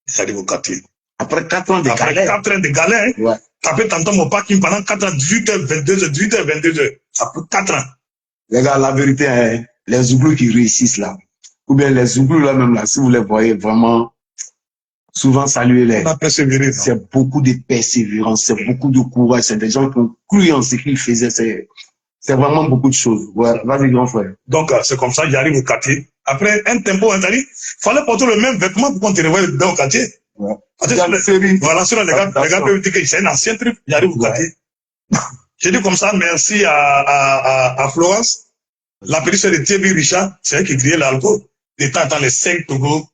j'arrive au quartier. Après 4 ans de galère. Après 4 ans de galère, ouais. Après, t'entends mon parking pendant 4 ans, 18h, 22h. Après 4 ans. Les gars, la vérité, hein, les Zouglous qui réussissent là, ou bien les Zouglous là même là, si vous les voyez vraiment, souvent saluez-les. On a persévéré. C'est beaucoup de persévérance, c'est beaucoup de courage, c'est des gens qui ont cru en ce qu'ils faisaient, c'est vraiment beaucoup de choses. Ouais, vas-y, grand frère. Donc, c'est comme ça, j'arrive au quartier. Après, un tempo, il fallait porter le même vêtement pour qu'on te revoie dans le quartier. Ouais. Voilà, sinon les gars peuvent dire que c'est un ancien truc, j'arrive au quartier. J'ai dit comme ça, merci à Florence, la petite de Thierry Richard, c'est elle qui criait l'alcool. De temps en temps, les 5 Togo.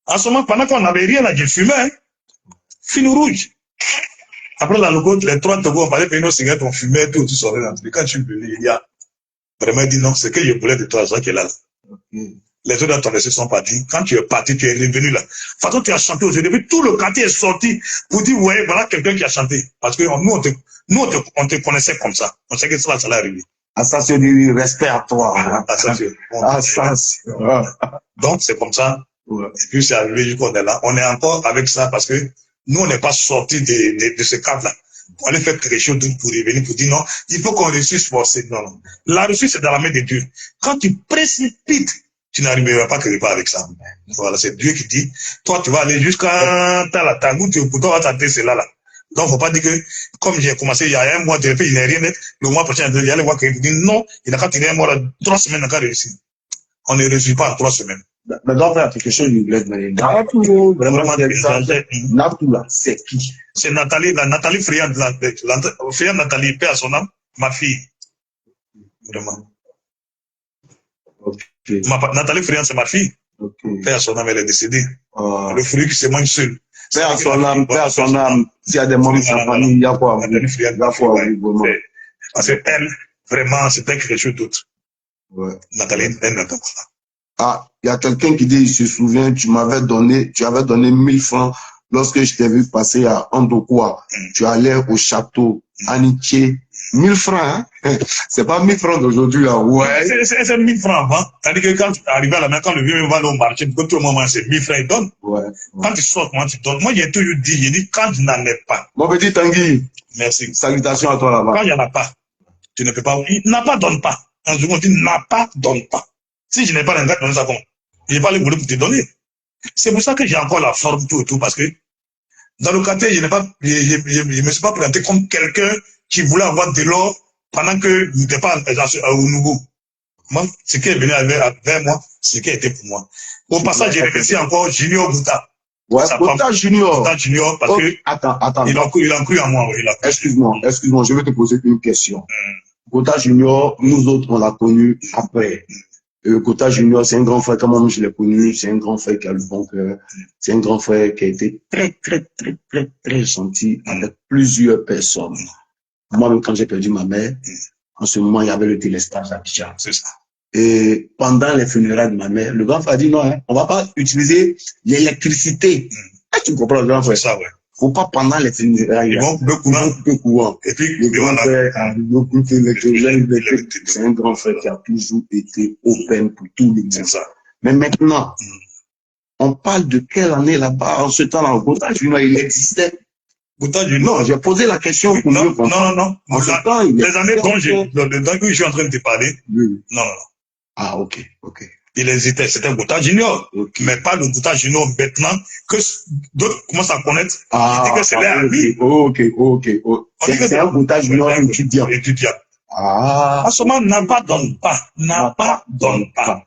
En ce moment, pendant qu'on n'avait rien là, je fumais, hein. Fine rouge. Après la logo, les 3 Togo, on parlait de nos cigarettes, on fumait, tout sortait dans le. Quand je suis venu, il y a vraiment dit non, c'est que je voulais de toi, ça qui est là. Les autres dans ton laissé sont partis. Quand tu es parti, tu es revenu là. De toute façon, tu as chanté aujourd'hui. Tout le quartier est sorti pour dire, ouais, voilà quelqu'un qui a chanté. Parce que nous, on te connaissait comme ça. On sait que ça allait arriver. Assassin du respect à toi. Assassin. Assassin. Donc, c'est comme ça. Ouais. Et puis, c'est arrivé jusqu'on est là. On est encore avec ça parce que nous, on n'est pas sortis de ce cadre-là. On allait faire quelque chose pour revenir, pour dire non, il faut qu'on réussisse forcer. Non. La réussite, c'est dans la main de Dieu. Quand tu précipites, tu n'arriveras pas quelque part avec ça. Voilà, c'est Dieu qui dit, toi, tu vas aller jusqu'à ta goutte, pour toi, t'attendre cela là. Donc, faut pas dire que, comme j'ai commencé il y a un mois, il n'est rien net, le mois prochain, il y a les voir qu'il dit non, il n'a qu'à tirer un mois, 3 semaines, il n'a qu'à réussir. On ne réussit pas en 3 semaines. Mais donc, il y a quelque chose de bled, Natoula, c'est qui? C'est Nathalie, Nathalie Friand, Friand Nathalie, paix à son âme, ma fille. Vraiment. Ok. Nathalie Friand, c'est ma fille. Paix à son âme, elle est décédée. Le fruit qui se mange seul. Paix à son âme, s'il y a des membres de sa famille, il y a quoi à vous. Parce qu'elle, vraiment, c'était quelque chose d'autre. Nathalie, elle n'entend pas. Ah, il y a quelqu'un qui dit, il se souvient, tu avais donné 1000 francs lorsque je t'ai vu passer à Andokoua. Tu allais au château, Aniché. 1000 francs, hein? C'est pas 1000 francs d'aujourd'hui, là. Ouais. C'est 1000 francs, hein? C'est-à-dire que quand tu arrives à la main, quand le vieux va au marché, quand tout le monde c'est 1000 francs, il donne. Quand tu sors, comment tu donnes? Moi, j'ai toujours dit, quand je n'en ai pas. Mon petit Tanguy. Merci. Salutations à toi là-bas. Quand il n'y en a pas, tu ne peux pas. Il n'a pas, donne pas. En second, il n'a pas, donne pas. Si je n'ai pas l'intérêt de donner ça, comment? Je n'ai pas le boulot pour te donner. C'est pour ça que j'ai encore la forme tout et tout, parce que dans le quartier, je me suis pas présenté comme quelqu'un qui voulait avoir de l'or pendant que je n'étais pas au nouveau. Moi, ce qui est venu vers moi, c'est ce qui a été pour moi. Au passage, je remercie encore Junior Bouta. Ouais, Bouta Junior. Bouta Junior, parce que attends. Il a cru en moi. Excuse-moi, je vais te poser une question. Bouta Junior, nous autres, on l'a connu après. Kota Junior, c'est un grand frère, comme moi je l'ai connu, c'est un grand frère qui a le bon cœur, c'est un grand frère qui a été très gentil avec plusieurs personnes. Moi-même, quand j'ai perdu ma mère, en ce moment, il y avait le délestage à Abidjan. C'est ça. Et pendant les funérailles de ma mère, le grand frère a dit non, hein, on va pas utiliser l'électricité. Tu comprends, le grand frère? C'est ça, ouais. Faut pas pendant les funérailles. Ils vont peu courant. Et puis, le grand frère a beaucoup électrique. C'est un grand frère qui a toujours été open pour tout le monde. C'est ça. Mais maintenant, on parle de quelle année là-bas? En ce temps-là, Bouta Junior, il existait. Bouta Junior. Non, j'ai posé la question pour mieux comprendre. Non. En ce temps, les années dont je suis en train de te parler. Oui. Non. Ah, ok. Il hésitait, c'était Bouta Junior. Okay. Mais pas le Bouta Junior maintenant que d'autres commencent à connaître. Ah, il dit que c'est leur ami. Ok. C'est un Bouta Junior étudiant. Ah. En ce moment, n'a pas, donne pas.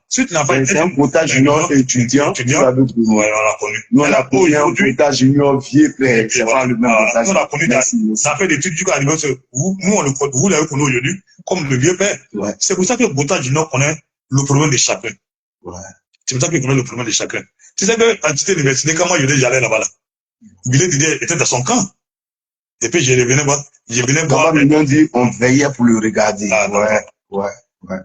Si tu n'as pas c'est un Bouta Junior étudiant. Ouais, on l'a connu. Nous, on a connu un Bouta Junior vieux père. C'est pas le même Bouta Junior. Nous, on a connu, ça fait des trucs du coup, vous, vous l'avez connu aujourd'hui comme le vieux père. Ouais. C'est pour ça que Bouta Junior connaît le problème de chacun. Ouais. C'est pour ça qu'il connaît le problème de chacun. Tu sais que, à Tite Université, quand moi, j'allais là-bas, là. Billet Didier était dans son camp. Et puis, je venais voir. Papa Mignon dit, on veillait pour le regarder. Ouais.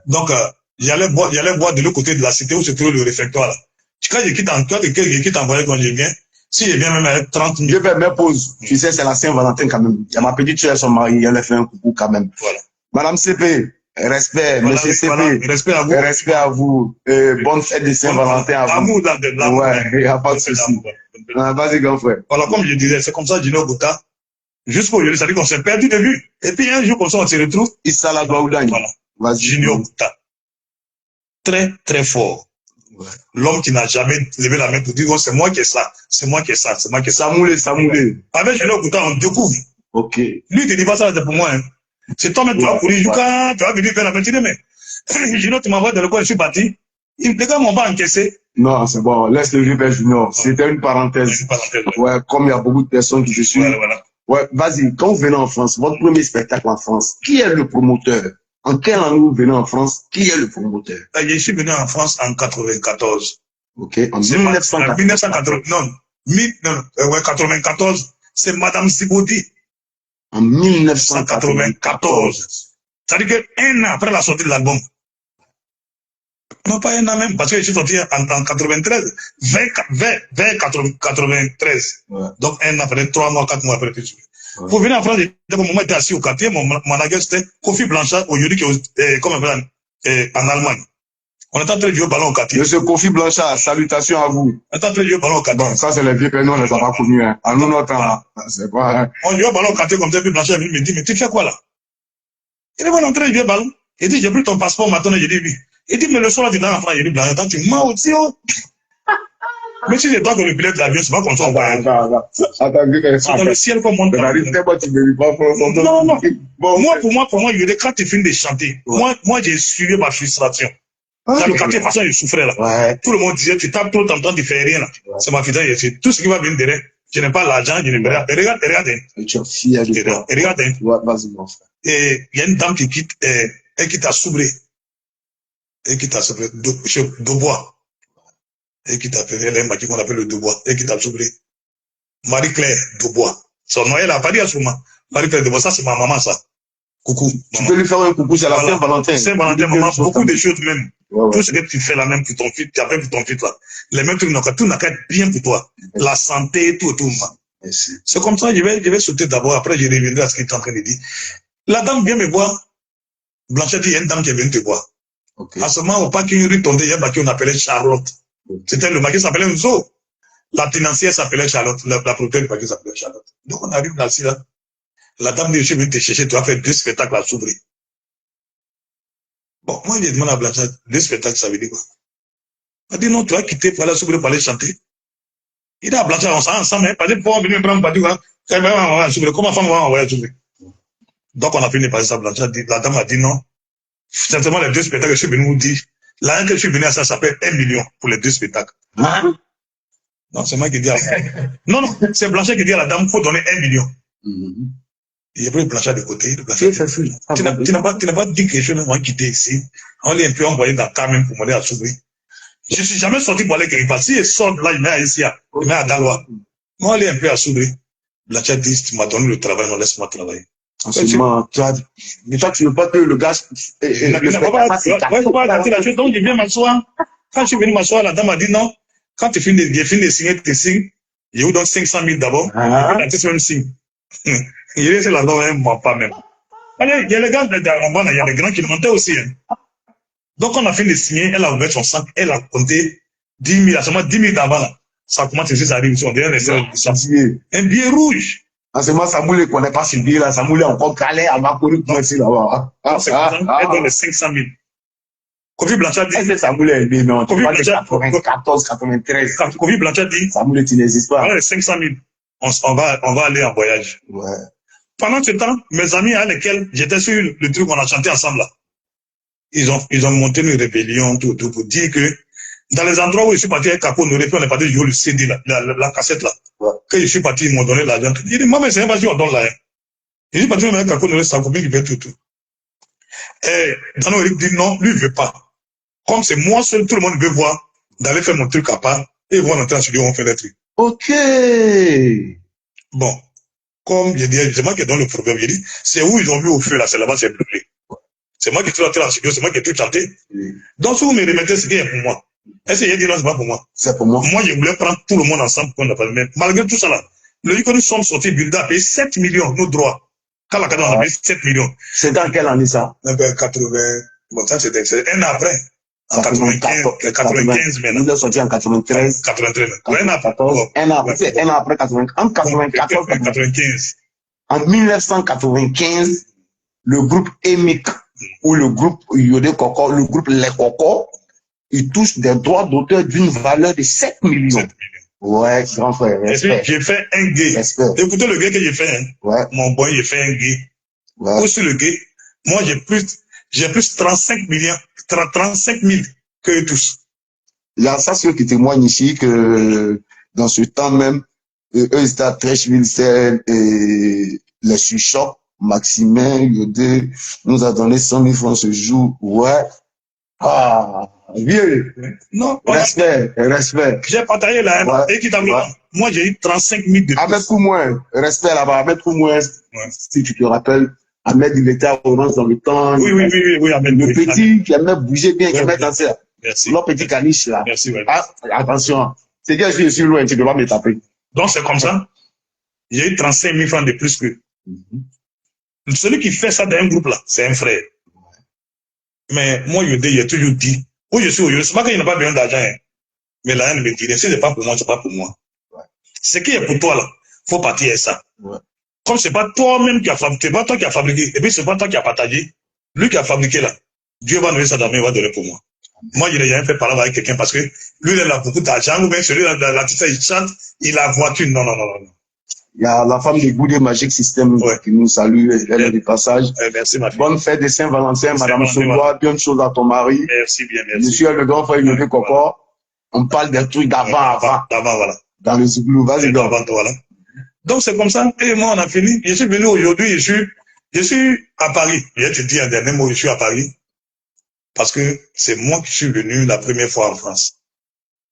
Donc, j'allais voir de l'autre côté de la cité où se trouve le réfectoire, là. Quand je quitte en voyage quand je viens, si je viens même à 30 minutes. Je vais mes pauses. Tu sais, c'est la Saint-Valentin quand même. Elle m'a petite soeur, son mari, elle a fait un coucou quand même. Voilà. Madame CP, respect, voilà, monsieur CP. Voilà, respect à vous. Bonne fête de Saint-Valentin à vous. Amour ouais, il n'y a pas de souci. Vas-y, grand frère. Voilà, comme je disais, c'est comme ça, Junior Bouta. Jusqu'au aujourd'hui, ça dit qu'on s'est perdu de vue. Et puis, un jour, comme ça, on se retrouve. Issa la Douaoudani. Voilà. Vas-y. Junior Bouta. Très, très fort. Ouais. L'homme qui n'a jamais levé la main pour dire, oh, c'est moi qui ai ça. Samoulé. Avec Junior Bouta, on découvre. Ok. Lui, il ne dit pas ça, c'est pour moi, hein. C'est toi-même, tu vas courir, tu vas venir faire la main, tu dis, mais, Junior, tu m'envoies dans le coin, je suis parti. Les gars m'ont pas encaissé. Non, c'est bon, laisse le vieux père Junior. C'était une parenthèse. Ouais, comme il y a beaucoup de personnes qui se suivent. Voilà. Ouais, vas-y, quand vous venez en France, votre premier spectacle en France, qui est le promoteur? En quelle année vous venez en France? Qui est le promoteur? Je suis venu en France en 94. Ok, en 1994. Non, 94, c'est Madame Siboudi. En 1994. C'est-à-dire qu'un an après la sortie de l'album, non pas un an même, parce que je suis sorti en 93, vers 93. Ouais. Donc un an après, 3 mois, 4 mois après. Ouais. Pour venir en France, mon moment était assis au quartier, mon manager c'était Kofi Blanchard, aujourd'hui qui est comme en Allemagne. On est en train de jouer au ballon au quartier. Monsieur Kofi Blanchard, salutations à vous. On est en train de jouer au ballon au quartier. Bon, ça c'est les vieux prénoms, on les a pas connus. Hein. À nous, notre temps, c'est pas... Hein. On joue au ballon au quartier comme ça, puis Blanchard me dit, mais tu fais quoi là? Il est en train de jouer au ballon. Il dit, j'ai pris ton passeport maintenant, j'ai dit oui. Il dit, mais le soir, tu es en France, j'ai dit, Blanchard, tu mens aussi, oh. Mais si je dois que le pilote de l'avion, c'est pas comme ça. Attends, dans le ciel comme on Non. Pour moi, quand tu finis de chanter, moi, j'ai suivi ma frustration. Dans le quartier, de toute façon, je souffrais là. Ouais. Tout le monde disait, tu tapes trop le temps, tu fais rien là. Ouais. C'est ma frustration. Tout ce qui va venir derrière, je n'ai pas l'argent, je n'ai pas. Regarde. Tu es fier de toi. Regarde. Ouais, vas-y, mon frère. Et il y a une dame qui quitte à Soubré. et qui t'a soufflé, Daubois, et qui t'a fait, elle a un maquis qu'on appelle le Daubois, et qui t'a soufflé. Marie-Claire Daubois. Son nom, elle a pas dit à ce moment. Marie-Claire Daubois, ça c'est ma maman, ça. Coucou. Tu peux lui faire un coucou, c'est la Saint-Valentin. Saint-Valentin, maman, beaucoup de choses même. Tout ce que tu fais là même pour ton fils, tu as fait pour ton fils là. Les mêmes trucs, tout n'a qu'à être bien pour toi. La santé, tout. C'est comme ça, je vais sauter d'abord, après je reviendrai à ce qu'il est en train de dire. La dame vient me voir. Blanchette, il y a une dame qui est venue te voir. À ce moment, au parc, une rue tombée, il y a un maquis qu'on appelait Charlotte. C'était le maquis qui s'appelait Nzo. La financière s'appelait Charlotte. La propriétaire du maquis s'appelait Charlotte. Donc on arrive là-ci, là. La dame dit, je suis venu te chercher, tu as fait 2 spectacles à s'ouvrir. Bon, moi, il demande à Blanchette, 2 spectacles, ça veut dire quoi? Elle dit, non, tu as quitté pour aller à s'ouvrir, pour aller chanter. Il dit à Blanchette, on s'en ensemble, parce que pour venir prendre, comment femme va envoyer à s'ouvrir? Donc on a fini par ça, Blanchette. La dame a dit non. Certainement, les 2 spectacles que je suis venu vous dire, là, que je suis venu à ça s'appelle 1 million pour les 2 spectacles. Hein? Non, c'est moi qui dis à la dame. Non, c'est Blanchette qui dit à la dame, il faut donner 1 million. Il a pris Blanchette de côté. Tu n'as pas dit quelque chose, on va quitter ici. On l'a un peu envoyé dans le cas même pour m'aller à s'ouvrir. Je ne suis jamais sorti pour aller quelque part. Si il sort là, il met à ici, il met à Dalois. Moi, on l'a un peu à s'ouvrir. Blanchette dit, tu m'as donné le travail, non, laisse-moi travailler. Mais toi, tu veux pas que le gars. Il ne faut pas arrêter la chose. Donc, je viens m'asseoir. Quand je suis venu m'asseoir, la dame a dit non. Quand tu finis de signer tes signes, je vous donne 500 000 d'abord. Tu même signe. Il est là, non, moi pas même. Il y a les gars, il y a les grands qui le montaient aussi. Donc, on a fini de signer, elle a ouvert son sac, elle a compté 10 000, à ce moment 10 000 d'avant. Ça commence à arriver, on dirait un billet rouge. En ce moment, Samoul ne connaît pas ce billet là. Samoul est encore calé à ma connu pour ici là-bas. Elle donne les 500 000. Kofi Blanchard dit. Est-ce que Samoul est aidé? Non, tu parles de 94, 93. Kofi Blanchard dit. Samoul, tu n'existes pas. On a les 500 000. On va aller en voyage. Ouais. Pendant ce temps, mes amis avec lesquels j'étais sur le truc qu'on a chanté ensemble là, ils ont monté une rébellion, tout pour dire que dans les endroits où je suis parti avec Capo Noré, puis on est parti jouer le CD, la cassette là. Ouais. Quand je suis parti, ils m'ont donné l'argent. J'ai dit, moi, mais c'est pas si on donne là. Je suis parti avec Capo Noré, c'est un copain qui fait tout. Et Dano Eric dit non, lui, il veut pas. Comme c'est moi seul, tout le monde veut voir, d'aller faire mon truc à part, et ils vont entrer en studio, on fait des trucs. Ok. Bon. Comme je dis, c'est moi qui donne le problème. Je dis, c'est où ils ont vu au feu là, c'est là-bas, c'est brûlé. C'est moi qui suis rentré en studio, c'est moi qui ai tout chanté. Donc, si vous me remettez ce qui est pour moi, est-ce que j'ai dit non, c'est pas pour moi? C'est pour moi. Moi, je voulais prendre tout le monde ensemble pour qu'on n'a pas le même. Malgré tout ça là, le que nous sommes sortis, Bulda a payé 7 millions, nos droits. Quand la cadence a payé 7 millions. C'est dans quelle année ça? 80, bon, ça c'était un an après. En 95 maintenant. Nous sommes sortis en 93. 93. Un an après 95. En 94, 95. En 1995, le groupe EMIC ou le groupe Yodé Koko, le groupe Les Coco, ils touchent des droits d'auteur d'une valeur de 7 millions. 7 millions. Ouais, grand frère. J'ai fait un gay. Écoutez le gay que j'ai fait. Hein. Ouais. Mon boy, j'ai fait un gay. Ouais. Aussi le gay. Moi, j'ai plus 35 millions, 35 000 que eux tous. Là, ça, c'est eux qui témoignent ici que dans ce temps même, eux, ils étaient à Trècheville, et les Suchocs, Maximin, Yodé, nous a donné 100 000 francs ce jour. Ouais. Ah, vieux. Non, respect. J'ai partagé là, équitablement. Moi, j'ai eu 35 000 de plus. Avec tout moins, respect là-bas, avec tout moins. Ouais. Si tu te rappelles, Ahmed, il était à Orange dans le temps. Oui, Ahmed. Le petit qui aimait bouger bien, qui aimait danser. Merci. L'autre petit caniche là. Merci, ouais. Ah, attention. C'est que je suis loin, tu ne peux pas me taper. Donc, c'est comme ça. J'ai eu 35 000 francs de plus que. Celui qui fait ça dans un groupe là, c'est un frère. Mais moi, j'ai toujours dit, où je suis aujourd'hui, c'est pas qu'il n'y a pas besoin d'argent, hein. Mais là, il me dit, si c'est pas pour moi, c'est pas pour moi. Ouais. Ce qui est pour toi là, faut partir à ça. Ouais. Comme c'est pas toi-même qui a fabriqué, c'est pas toi qui a fabriqué, et puis c'est pas toi qui a partagé, lui qui a fabriqué là, Dieu va donner ça dans mes, il va donner pour moi. Moi, je n'ai jamais fait parler avec quelqu'un parce que lui, il a beaucoup d'argent, ou bien celui-là, la petite, il chante, il a voiture, non. Il y a la femme de Goudé Magic System qui nous salue, elle est de passage. Merci, ma fille. Bonne fête de Saint-Valentin, Madame Soubois, bonne chose à ton mari. Merci bien, merci. Monsieur le grand frère Yodé Koko, on parle des trucs d'avant. D'avant, voilà. Dans le Zouglou, vas-y donc. Voilà. Donc c'est comme ça, et moi on a fini. Je suis venu aujourd'hui, je suis à Paris. Je te dis un dernier mot, je suis à Paris. Parce que c'est moi qui suis venu la première fois en France.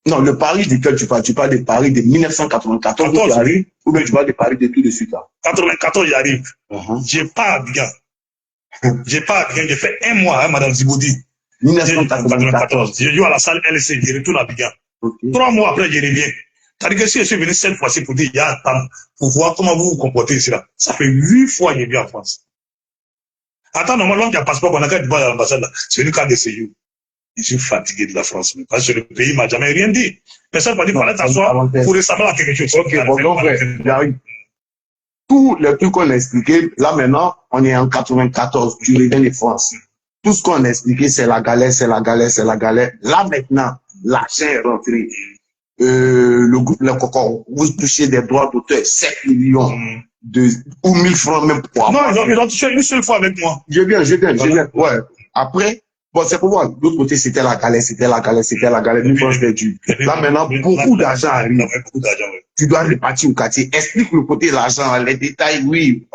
Non, le Paris duquel tu parles de Paris de 1994 où tu arrives, ou bien tu parles de Paris de tout de suite là? 94, j'arrive. J'ai pas bien. J'ai fait un mois, hein, Madame Ziboudi. 1994. Je joue à la salle LC, je retourne à Bigan. 3 mois après, je reviens. C'est-à-dire que si je suis venu 7 fois, c'est pour dire, il y a un temps, pour voir comment vous vous comportez ici là. Ça fait 8 fois que je viens en France. Attends, normalement, il y a un passeport, on a qu'à dire à l'ambassade là. C'est venu quand de séjour. Je suis fatigué de la France, parce que le pays m'a jamais rien dit. Personne m'a dit, fallait t'asseoir pour ressembler à quelque chose. Ok, bon, donc, tous les trucs qu'on a expliqués, là maintenant, on est en 94, du reviens de France. Tout ce qu'on a expliqué, c'est la galère, c'est la galère, c'est la galère. Là maintenant, l'argent est rentré. Le groupe Les Cocos, vous touchez des droits d'auteur, 7 millions ou 1000 francs même pour avoir. Non, ils ont touché une seule fois avec moi. J'ai bien. Ouais. Après, bon, c'est pour voir. De l'autre côté, c'était la galère. 1000 francs, c'était dur. Là maintenant, beaucoup d'argent arrive. Tu dois répartir au quartier. Explique le côté de l'argent, les détails, oui.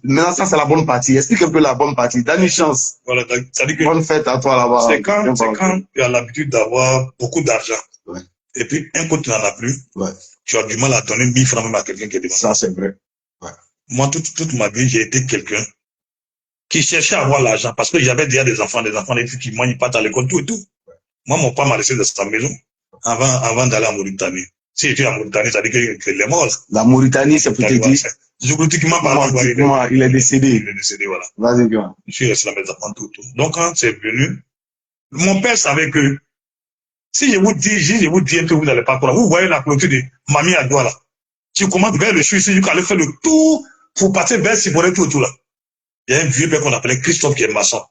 Maintenant, ça, c'est la bonne partie. Explique un peu la bonne partie. Donne une chance. Voilà, bonne fête à toi là-bas. C'est quand tu as l'habitude d'avoir beaucoup d'argent. Ouais. Et puis, un coup, tu n'en as plus. Ouais. Tu as du mal à donner 1000 francs même à quelqu'un qui est devant. Ça, c'est vrai. Ouais. Moi, toute ma vie, j'ai été quelqu'un qui cherchait à avoir l'argent parce que j'avais déjà des enfants, des filles qui moi, ils partent à l'école, tout et tout. Ouais. Moi, mon père m'a laissé dans sa maison avant d'aller en Mauritanie. Si j'étais en Mauritanie, ça veut dire qu'il est mort. La Mauritanie, c'est pour te dire. Géographiquement parlant, il est décédé. Il est décédé, voilà. Vas-y, bien. Je suis resté dans mes enfants, tout. Donc, quand c'est venu, mon père savait que si je vous dis un peu, vous n'allez pas croire. Vous voyez la clôture de Mamie Adwa là. Tu commences vers le chou ici, tu aller faire le tour pour partir vers Siboré, tout là. Il y a un vieux père qu'on appelait Christophe qui est maçon.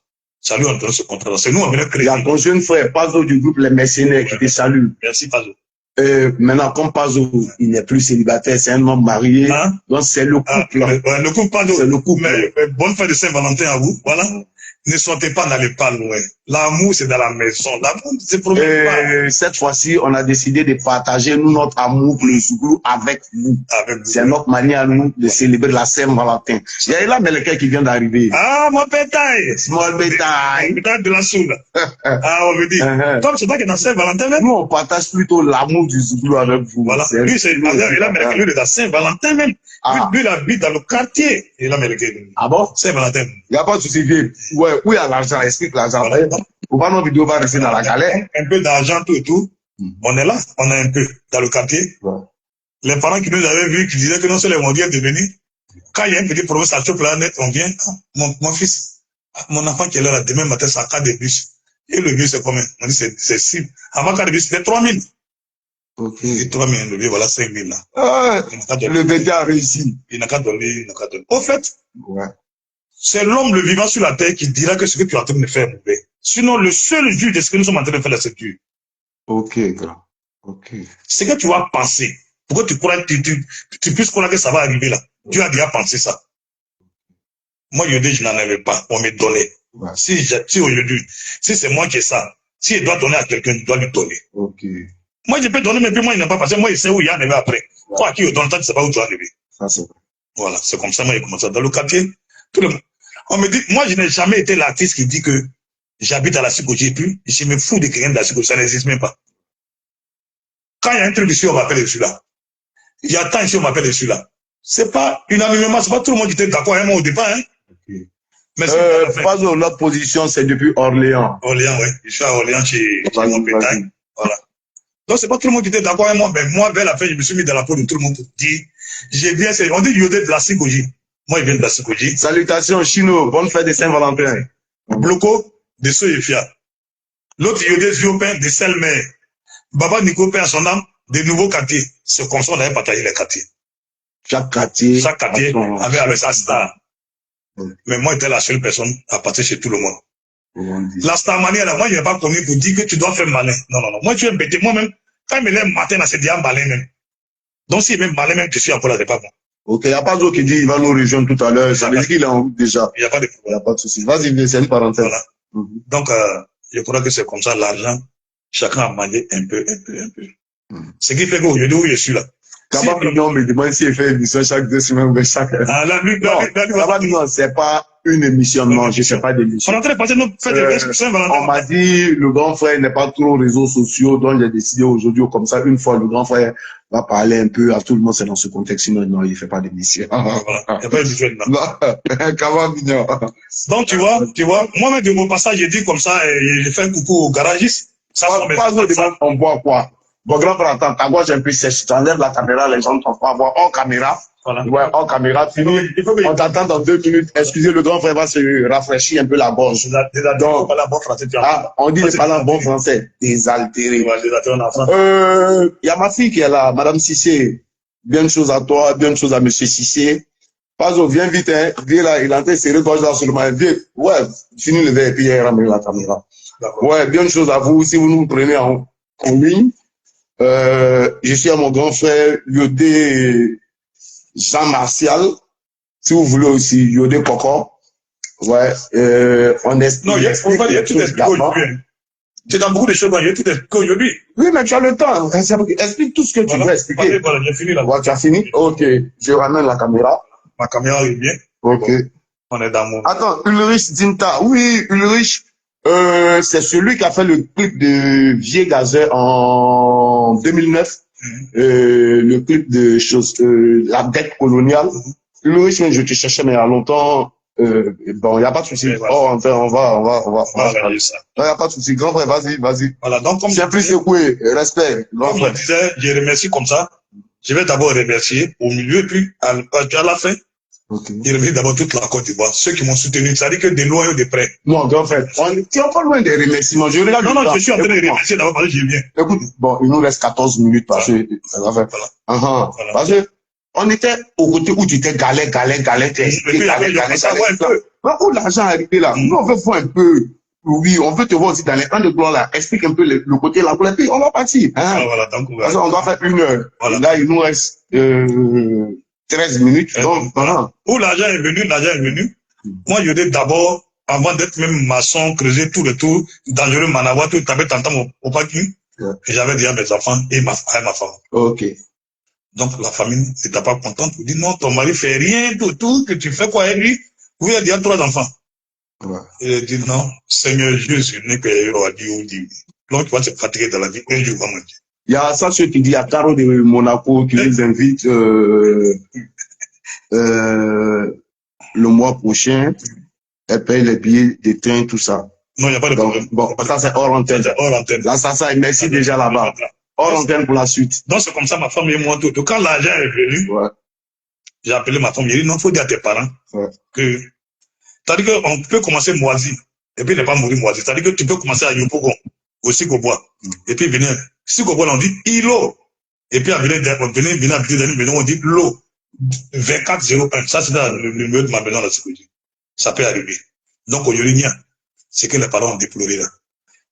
Ça lui, on donne ce contrat-là. C'est nous, on venait créer. Il y a ton jeune frère, Pazo du groupe Les Mercenaires, qui te salue. Merci, Pazo. Maintenant, comme Pazo, il n'est plus célibataire, c'est un homme marié. Hein? Donc, c'est le couple. Le couple Pazo. C'est le couple. Mais bonne fête de Saint-Valentin à vous. Voilà. Ne sortez pas, n'allez pas loin. L'amour, c'est dans la maison. L'amour, c'est probablement. Cette fois-ci, on a décidé de partager notre amour pour le Zouglou avec vous. C'est notre manière à nous de célébrer la Saint-Valentin. Il y a là quelqu'un qui vient d'arriver. Ah, mon bétail. Small bétail. Bétail de la soule. Ah, on veut dire. Comme c'est pas que dans Saint-Valentin même. Nous, on partage plutôt l'amour du Zouglou avec vous. Voilà. Lui, c'est l'Américain, lui, de la Saint-Valentin même. Lui, il habite dans le quartier. Et l'Américain. Ah bon? Saint-Valentin. Il n'y a pas de souci. Ouais. Où il y a l'argent, explique l'argent. Pour pas nos vidéos va rester dans la galère. Un peu d'argent, tout et tout. On est là, on a un peu dans le quartier. Ouais. Les parents qui nous avaient vus, qui disaient que non seulement on vient de venir, quand il y a un petit problème, ça chope là, on vient, mon fils, mon enfant qui est là, demain matin, c'est un cas de bus. Et le bus, c'est combien? On dit c'est 6. Avant cas de bus, c'était 3000. Ok. Et 3000, le bus, voilà 5000 là. Le bébé a réussi. Il n'a qu'à donner, Au fait, ouais. C'est l'homme le vivant sur la terre qui dira que ce que tu es en train de faire est mauvais. Sinon, le seul juge de ce que nous sommes en train de faire là, c'est Dieu. Ok, gars. Ok. Ce que tu vas penser, pourquoi tu crois, tu puisses croire que ça va arriver là. Dieu a déjà pensé ça. Moi, je dis, je n'en avais pas. On me donnait. Ouais. Si aujourd'hui, si c'est moi qui ai ça, si il doit donner à quelqu'un, je dois lui donner. Ok. Moi, je peux donner, mais puis moi, il n'a pas passé. Moi, il sait où il y a arrivé après. Ouais. Toi, qui il donne, tu ne sais pas où tu vas arriver. Ça, c'est vrai. Voilà, c'est comme ça, moi, j'ai commencé dans le quartier. Tout le monde. On me dit, moi, je n'ai jamais été l'artiste qui dit que j'habite à la Sikoji, et puis je me fous de quelqu'un de la Sikoji, ça n'existe même pas. Quand il y a un truc ici, on m'appelle celui-là. Il y a tant ici, on m'appelle celui-là. C'est pas unanimement, c'est pas tout le monde qui était d'accord avec moi au départ, hein. Okay. Mais pas notre position, c'est depuis Orléans. Orléans, oui. Je suis à Orléans chez mon bétail. Voilà. Donc, c'est pas tout le monde qui était d'accord avec moi, mais moi, vers la fin, je me suis mis dans la peau de tout le monde pour dire, j'ai bien, on dit Yodé de la Sikoji. Moi, je viens de la Sikoji. Salutations, Chino. Bonne fête de Saint-Valentin. Bloco de Soyefia. L'autre Yodé Ziopin de Selmer. Baba Nico Père son âme, des nouveaux quartiers. C'est comme ça qu'on avait partagé les quartiers. Chaque quartier avait avec sa star. Mais moi, j'étais la seule personne à partir chez tout le monde. La star mania, là, moi, je n'ai pas connu pour dire que tu dois faire malin. Non. Moi, je suis un bêté. Moi-même, quand il me lève matin, c'est déjà malin même. Donc, si même malin même, je suis encore là, c'est pas bon. Ok, il n'y a pas d'autre qui dit qu'il va nous rejoindre tout à l'heure. Ça veut dire qu'il est en route déjà. Il n'y a pas de problème. Il n'y a pas de souci. Vas-y, c'est une parenthèse. Voilà. Donc, je crois que c'est comme ça, l'argent, chacun a mangé un peu. Ce qui fait qu'aujourd'hui, où je suis là. Kabab Mignon me demande s'il fait une émission chaque 2 semaines ou chaque. Ah, là, Kabab Mignon, c'est pas une émission. Non, je ne fais pas d'émission. On est en train de passer nos fêtes de Saint-Valentin. On m'a dit, le grand frère n'est pas trop aux réseaux sociaux, donc j'ai décidé aujourd'hui, comme ça, une fois, le grand frère va parler un peu à tout le monde, c'est dans ce contexte. Sinon, non, il ne fait pas d'émission. Voilà. Il n'y a pas d'émission là. Comment mignon. Donc, tu vois, moi-même, de mon passage, j'ai dit comme ça, j'ai fait un coucou au garagiste. Ça, on boit quoi? Bon, grand frère, attends, ta gorge est un peu sèche. Tu enlèves la caméra, les gens ne peuvent pas voir hors caméra. Voilà. Ouais, hors caméra, fini. On t'attend dans 2 minutes. Excusez, le grand frère va se rafraîchir un peu la gorge. Donc, on dit de parler en bon français. Désaltéré. Il y a ma fille qui est là, Madame Cissé. Bien de choses à toi, bien de choses à Monsieur Cissé. Pazo, viens vite, hein. Viens là, il est en train de serrer gorge là seulement. Viens. Ouais, finis le verre et puis il ramène la caméra. Ouais, bien de choses à vous. Si vous nous prenez en ligne. Je suis à mon grand frère Yodé Jean-Martial, si vous voulez aussi, Yodé Coco. Ouais, on explique. Non, il y a tout expliqué. Tu as beaucoup de choses, il y a tout expliqué aujourd'hui. Oui, mais tu as le temps. Explique tout ce que tu veux expliquer. Voilà, j'ai fini là. Ouais, tu as fini? Ok, je ramène la caméra. Ma caméra est bien. Ok. On est dans mon... Attends, Ulrich Dinta. Oui, Ulrich. C'est celui qui a fait le clip de Vieux Gazet en 2009, le clip de la dette coloniale. Louis, je te cherchais, mais il y a longtemps, bon, il n'y a pas de souci. Oh, enfin, on va faire ça. Il n'y a pas de souci. Grand frère, vas-y. Voilà, donc, comme c'est plus secoué, respect. Comme je disais, je remercie comme ça. Je vais d'abord remercier au milieu, puis à la fin. Okay. Il remercie d'abord toute la Côte d'Ivoire, ceux qui m'ont soutenu, c'est-à-dire que de loin ou de près. Non, grand frère, tu es encore loin des remerciements. Je regarde. Non, je suis en train de remercier d'abord parce que j'y viens. Écoute, bon, il nous reste 14 minutes parce que. Voilà. Parce que on était au côté où tu étais galère. Où l'argent est arrivé là. Nous, on veut voir un peu. Oui, on veut te voir aussi dans les temps de gloire là. Explique un peu le côté là. Puis on va partir. Hein? Voilà, donc, parce qu'on doit faire 1 heure. Voilà. Là, il nous reste 13 minutes. Donc, voilà. Où l'argent est venu, Moi, je dis d'abord, avant d'être même maçon, creuser tout le tour, dangereux, Manawa, tout, t'avais t'entends au parking. Et j'avais déjà mes enfants et ma femme. Ok. Donc, la famille n'était pas contente. Vous dit non, ton mari fait rien, tout, que tu fais quoi avec lui? Oui, il y a 3 enfants. Ouais. Il a dit non, Seigneur Jésus, n'est que dit. Donc, tu vas te fatiguer dans la vie, un jour, va manger. Il y a ça, ce qui dit, il y a Caro de Monaco qui nous invite le mois prochain. Elle paye les billets de train, tout ça. Non, il n'y a pas de problème. Bon, ça c'est hors antenne. Là, ça, merci déjà là-bas. Hors antenne pour la suite. Donc, c'est comme ça, ma femme et moi, tout. Quand l'argent est venu, j'ai appelé ma femme, j'ai dit non, il faut dire à tes parents que. C'est-à-dire qu'on peut commencer moisi, et puis il n'est pas mourir moisi. C'est-à-dire que tu peux commencer à Yopogon, au Sikobois, et puis venir. Sikobois, on dit Ilo. Et puis, on dit l'eau. 2401. Ça, c'est le numéro de ma maison, là, ça peut arriver. Donc, au Yorinien, c'est que les parents ont déploré, là.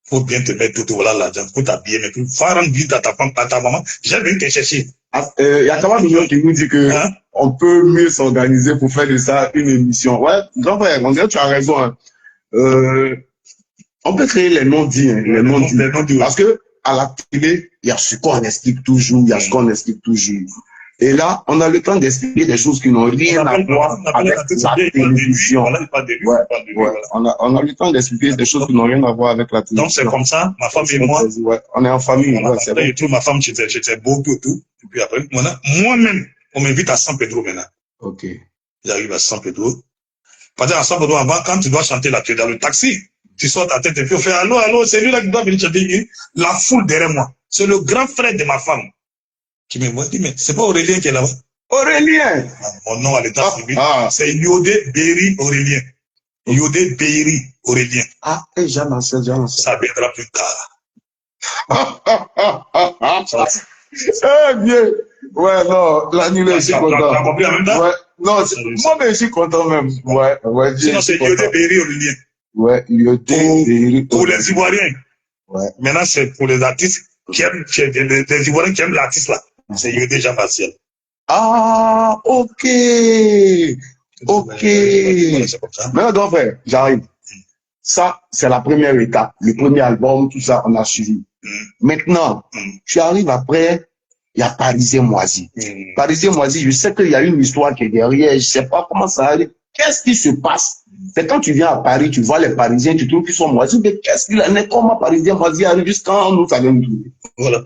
Faut bien te mettre tout, voilà, l'argent, faut t'habiller, mais puis, faut rendre vite à ta femme, à ta maman. J'ai bien te chercher. Il y a quand même des gens qui nous disent que on peut mieux s'organiser pour faire de ça une émission. Ouais, grand frère, on dirait que tu as raison. Hein. On peut créer les non-dits, les non-dits. Parce que, à la télé, il y a ce qu'on explique toujours, Et là, on a le temps d'expliquer des choses qui n'ont rien à voir avec la télévision. On a le temps d'expliquer des choses qui n'ont rien à voir avec la télévision. Donc, c'est comme ça, ma femme et moi. On est en famille. Et tout, ma femme, j'étais beau, tout. Et puis après, moi-même, on m'invite à San Pedro maintenant. Ok. J'arrive à San Pedro. Parce qu'à San Pedro, avant, quand tu dois chanter là, tu es dans le taxi. Tu sors ta tête et puis on fait allô, c'est lui là qui doit venir chanter. La foule derrière moi. C'est le grand frère de ma femme. Qui me dit, mais c'est pas Aurélien qui est là-bas. Aurélien! Mon nom à l'état civil, c'est Yodé Béry Aurélien. Yodé Béry Aurélien. Et Jean-Marcel. Ça viendra plus tard. Bien. Ouais, non, l'annulé, je suis content. T'as compris en même temps? Ouais, non, moi, mais je suis content même. Ouais. Sinon, c'est Yodé Béry Aurélien. Ouais, Yodé Béry. Pour les Ivoiriens. Ouais. Maintenant, c'est pour les artistes qui aiment, les Ivoiriens qui aiment l'artiste là. C'est Yodé Jean-Martial. Ok. Maintenant, grand frère, j'arrive. Ça, c'est la première étape. Le premier album, tout ça, on a suivi. Maintenant, tu arrives après, il y a Parisien Moisi. Parisien Moisi, je sais qu'il y a une histoire qui est derrière, je sais pas comment ça arrive. qu'est-ce qui se passe? C'est quand tu viens à Paris, tu vois les Parisiens, tu trouves qu'ils sont moisis, mais qu'est-ce qu'il en est? Comment Parisien moisi arrive jusqu'à nous, ça vient nous trouver. Voilà.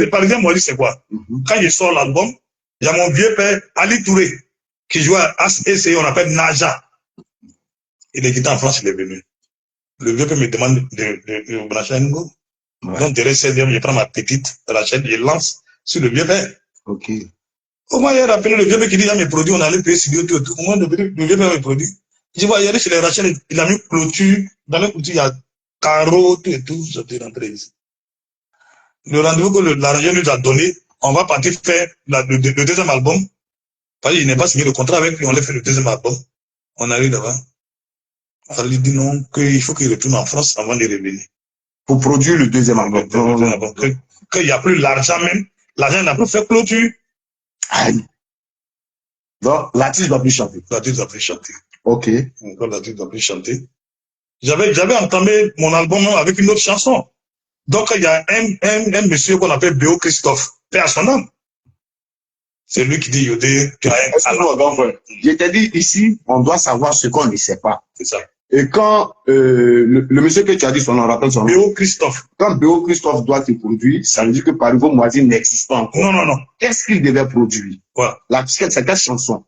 Parisien moisi, c'est quoi? Quand il sort l'album, il y a mon vieux père, Ali Touré, qui joue à ASC, on appelle Naja. Il est quitté en France, il est venu. Le vieux père me demande de brancher un go. Donc, derrière 16e, je prends ma petite, la chaîne, je lance sur le vieux père. Ok. Au moins, il a rappelé le vieux père qui dit, il y a mes produits, on allait payer studio, tout. Au moins, le vieux père a mes produits. Je vois, il y a chez les Rachel, il a mis clôture. Dans le clôture, il y a carreaux, tout et tout. J'étais rentré ici. Le rendez-vous que l'argent nous a donné, on va partir faire le deuxième album. Parce qu'il n'est pas signé le contrat avec lui, on l'a fait le deuxième album. On arrive là-bas. Alors, il dit non, qu'il faut qu'il retourne en France avant de revenir. Pour produire le deuxième album. Qu'il n'y a plus l'argent même. L'argent n'a plus fait clôture. Aïe. Donc, l'artiste ne va plus chanter. L'artiste ne va plus chanter. Ok. Encore l'artiste ne va plus chanter. J'avais entamé mon album avec une autre chanson. Donc, il y a un monsieur qu'on appelle Béo Christophe. Père à son âme. C'est lui qui dit Yodé. Je t'ai dit ici, on doit savoir ce qu'on ne sait pas. C'est ça. Et quand le monsieur que tu as dit son nom, rappelle son nom. Béo Christophe. Quand Béo Christophe doit te produire, ça veut dire que Parigo Moisi n'existe pas encore. Non. Qu'est-ce qu'il devait produire? Voilà. C'est quelle chanson?